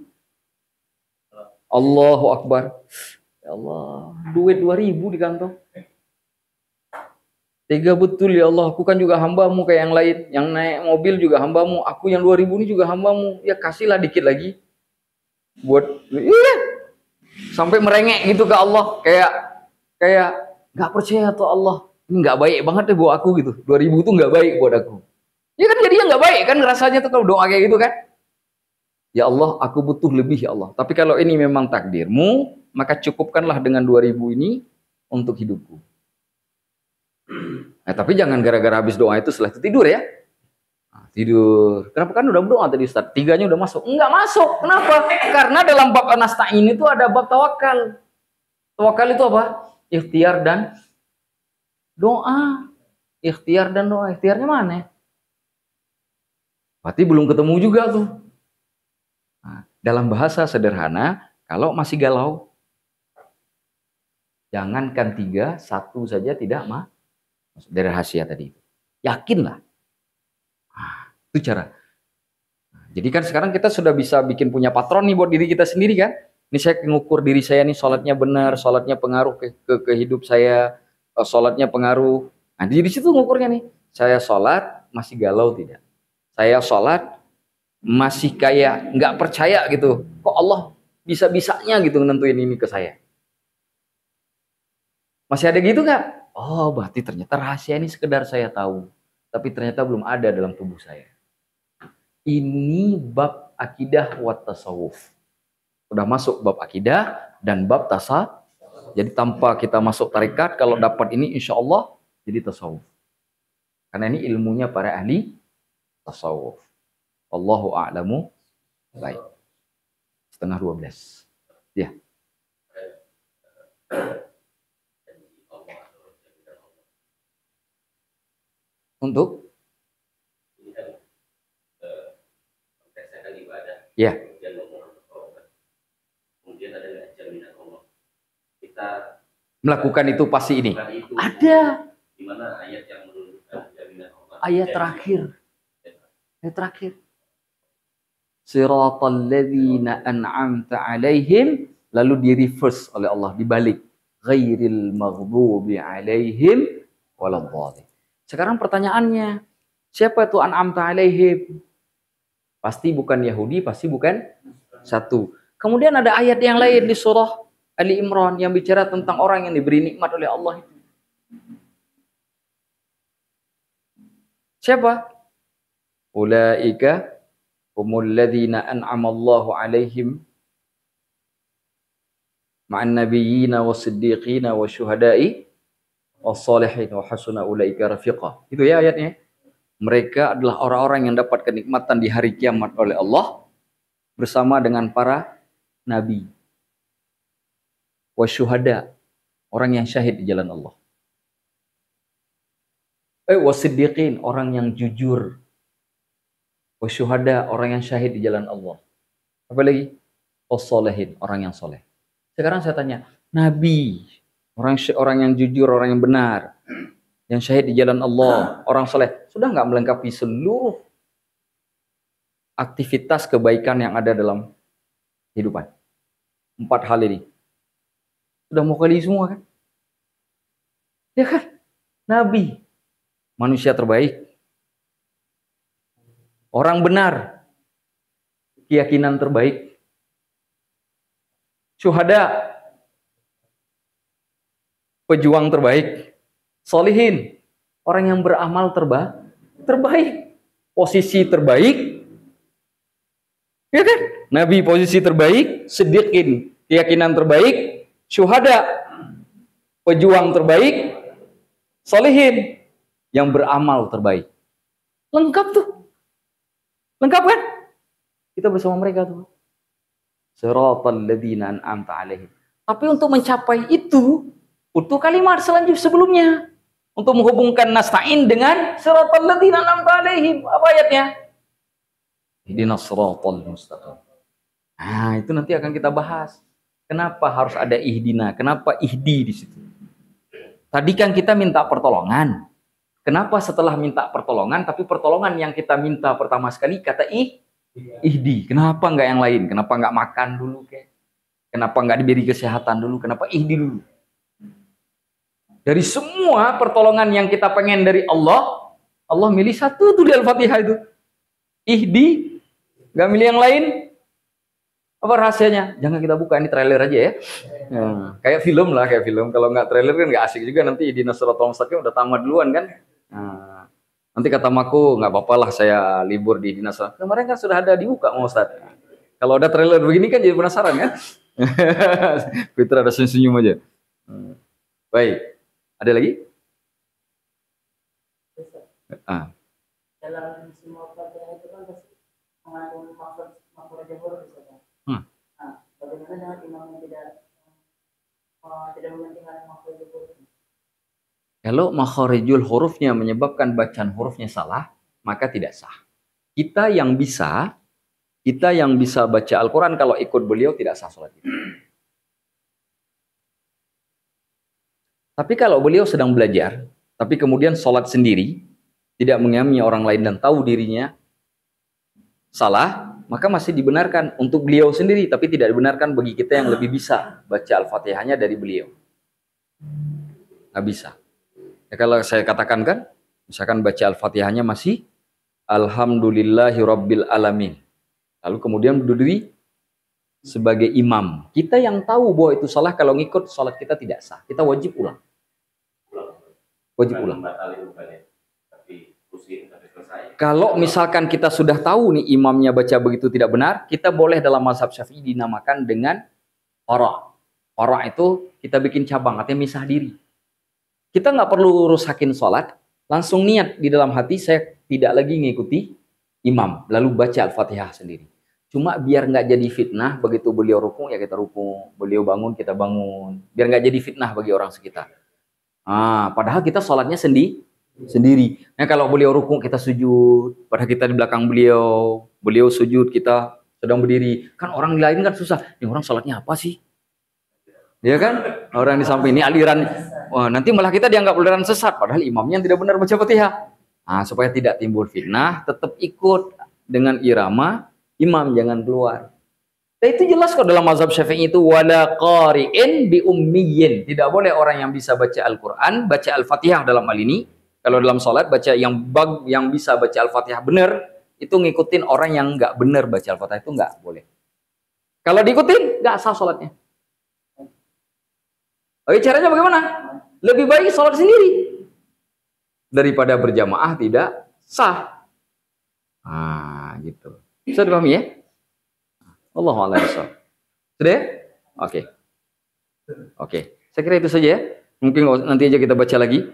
Allahu Akbar. Ya Allah. Duit 2.000 di kantong. Tega betul ya Allah. Aku kan juga hambamu kayak yang lain. Yang naik mobil juga hambamu. Aku yang 2.000 ini juga hambamu. Ya kasihlah dikit lagi. Buat sampai merengek gitu ke Allah, kayak nggak percaya tuh Allah, ini nggak baik banget deh buat aku gitu. 2.000 tuh nggak baik buat aku. Ya kan jadinya nggak baik kan rasanya tuh kalau doa kayak gitu kan. Ya Allah, aku butuh lebih ya Allah. Tapi kalau ini memang takdirmu, maka cukupkanlah dengan 2.000 ini untuk hidupku. Nah, tapi jangan gara-gara habis doa itu setelah itu tidur ya. Tidur. Kenapa? Kan udah berdoa tadi Ustaz. 3-nya udah masuk. Enggak masuk. Kenapa? Karena dalam bab nasta'in itu ada bab tawakal. Tawakal itu apa? Ikhtiar dan doa. Ikhtiar dan doa. Ikhtiarnya mana? Berarti belum ketemu juga tuh. Nah, dalam bahasa sederhana, kalau masih galau, jangankan 3, 1 saja tidak masuk dari rahasia tadi. Yakinlah. Itu cara. Jadi kan sekarang kita sudah bisa bikin punya patron nih buat diri kita sendiri kan. Ini saya ngukur diri saya nih, sholatnya benar, sholatnya pengaruh ke hidup saya, sholatnya pengaruh. Nah di situ ngukurnya nih. Saya sholat masih galau tidak? Saya sholat masih kayak nggak percaya gitu. Kok Allah bisa-bisanya gitu nentuin ini ke saya? Masih ada gitu nggak? Oh berarti ternyata rahasia ini sekedar saya tahu. Tapi ternyata belum ada dalam tubuh saya. Ini bab akidah wa tasawuf. Udah masuk bab akidah dan bab tasawuf. Jadi tanpa kita masuk tarekat, kalau dapat ini insya Allah jadi tasawuf. Karena ini ilmunya para ahli tasawuf. Allahu a'lamu. Baik. 11:30. Ya. Untuk? Ya. Melakukan itu pasti ini. Ada. Di mana ayat yang menunjukkan jaminan Allah? Ayat terakhir. Ayat terakhir. Siratal ladzina an'amta 'alaihim, lalu di reverse oleh Allah, dibalik. Ghairil maghdubi 'alaihim waladhdallin. Sekarang pertanyaannya, siapa itu an'amta 'alaihim? Pasti bukan Yahudi, pasti bukan satu. Kemudian ada ayat yang lain di surah Ali Imran yang bicara tentang orang yang diberi nikmat oleh Allah. Siapa? Ulaika humul ladzina an'amallahu 'alaihim ma'an nabiyyina was-siddiqina wasyuhada'i was-shalihin wa hasuna ulaika rafiqa. Itu ya ayatnya. Mereka adalah orang-orang yang dapat kenikmatan di hari kiamat oleh Allah bersama dengan para nabi. Wasyuhada, orang yang syahid di jalan Allah. Wasiddiqin, orang yang jujur. Wasyuhada, orang yang syahid di jalan Allah. Apa lagi? Wassalihin, orang yang soleh. Sekarang saya tanya, nabi, orang yang jujur, orang yang benar, yang syahid di jalan Allah, orang soleh, sudah nggak melengkapi seluruh aktivitas kebaikan yang ada dalam kehidupan? 4 hal ini sudah mau kali semua kan? Ya kan? Nabi, manusia terbaik, orang benar, keyakinan terbaik, syuhada, pejuang terbaik, solihin, orang yang beramal terbaik, posisi terbaik, ya kan? Nabi posisi terbaik, siddiqin, keyakinan terbaik, syuhada, pejuang terbaik, solihin, yang beramal terbaik. Lengkap tuh. Lengkap kan? Kita bersama mereka tuh. Siratal ladzina an'amta 'alaihim. Tapi untuk mencapai itu, butuh kalimat selanjutnya sebelumnya. Untuk menghubungkan nasta'in dengan siratal ladzina an'amta 'alaihim. Apa ayatnya? Ihdinas siratal mustaqim. Nah, itu nanti akan kita bahas. Kenapa harus ada ihdina? Kenapa ihdi di situ? Tadi kan kita minta pertolongan. Kenapa setelah minta pertolongan, tapi pertolongan yang kita minta pertama sekali kata ihdi? Kenapa nggak yang lain? Kenapa nggak makan dulu? Kenapa nggak diberi kesehatan dulu? Kenapa ihdi dulu? Dari semua pertolongan yang kita pengen dari Allah, Allah milih satu tuh di Al-Fatihah itu. Ihdi, nggak milih yang lain. Apa rahasianya? Jangan kita buka, ini trailer aja ya. Kayak film lah, kayak film. Kalau nggak trailer kan nggak asik juga, nanti di Nasratul Mustaqim udah tamat duluan kan. Nanti kata Maku, nggak apa-apa lah saya libur di Dinas. Kemarin kan sudah ada dibuka mau Ustaz. Kalau ada trailer begini kan jadi penasaran kan. Fitra ada senyum-senyum aja. Baik, ada lagi? Dalam semua pelajaran itu kan pasti mengandung makhluk jahur bisa kan. Bagaimana dengan imam yang tidak mementingkan makhluk jahur? Kalau makharijul hurufnya menyebabkan bacaan hurufnya salah, maka tidak sah. Kita yang bisa baca Al-Quran kalau ikut beliau tidak sah sholat kita. Tapi kalau beliau sedang belajar, tapi kemudian sholat sendiri, tidak mengimami orang lain dan tahu dirinya salah, maka masih dibenarkan untuk beliau sendiri, tapi tidak dibenarkan bagi kita yang lebih bisa baca Al-Fatihahnya dari beliau. Nggak bisa. Ya, kalau saya katakan kan, misalkan baca Al-Fatihahnya masih Alhamdulillahi Rabbil Alamin. Lalu kemudian berdiri sebagai imam. Kita yang tahu bahwa itu salah, kalau ngikut sholat kita tidak sah. Kita wajib ulang. Wajib ulang. Kalau misalkan kita sudah tahu nih imamnya baca begitu tidak benar, kita boleh dalam mazhab Syafi'i dinamakan dengan qara'. Qara' itu kita bikin cabang, artinya misah diri. Kita nggak perlu rusakin sholat, Langsung niat di dalam hati, saya tidak lagi ngikuti imam, lalu baca Al-Fatihah sendiri. Cuma biar nggak jadi fitnah, begitu beliau rukuk ya kita rukuk, beliau bangun kita bangun, biar nggak jadi fitnah bagi orang sekitar. Padahal kita sholatnya sendiri. Nah kalau beliau rukuk kita sujud, padahal kita di belakang beliau, beliau sujud kita sedang berdiri. Kan orang lain kan susah, ini orang sholatnya apa sih? Ya kan? Orang di samping ini aliran, wah, nanti malah kita dianggap aliran sesat, padahal imamnya yang tidak benar baca Fatihah. Supaya tidak timbul fitnah, tetap ikut dengan irama imam, jangan keluar. Nah, itu jelas kok dalam mazhab Syafi'i itu wala qari'in bi ummiyin. Tidak boleh orang yang bisa baca Al-Qur'an, baca Al-Fatihah dalam hal ini. Kalau dalam salat baca yang bisa baca Al-Fatihah benar, itu ngikutin orang yang nggak benar baca Al-Fatihah, itu nggak boleh. Kalau diikutin nggak sah salatnya. Oke, caranya bagaimana? Lebih baik salat sendiri daripada berjamaah tidak sah. Gitu. Bisa dipahami ya? Allahu a'lam bishawab. Sudah ya? Oke. Saya kira itu saja ya. Mungkin nanti aja kita baca lagi.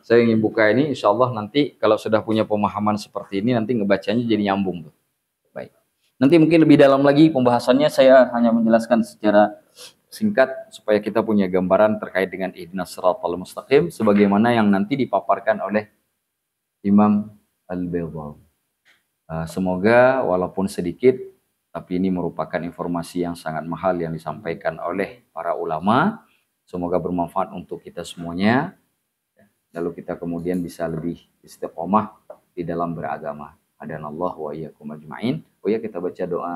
Saya ingin buka ini, insya Allah nanti kalau sudah punya pemahaman seperti ini, nanti ngebacanya jadi nyambung tuh. Baik. Nanti mungkin lebih dalam lagi pembahasannya, saya hanya menjelaskan secara singkat supaya kita punya gambaran terkait dengan ihdinas siratal mustaqim sebagaimana yang nanti dipaparkan oleh Imam Al-Baydawi. Semoga walaupun sedikit, tapi ini merupakan informasi yang sangat mahal yang disampaikan oleh para ulama. Semoga bermanfaat untuk kita semuanya. Lalu kita kemudian bisa lebih istiqomah di dalam beragama. Hadanallahu wa iyyakum ajma'in. Oh ya, kita baca doa.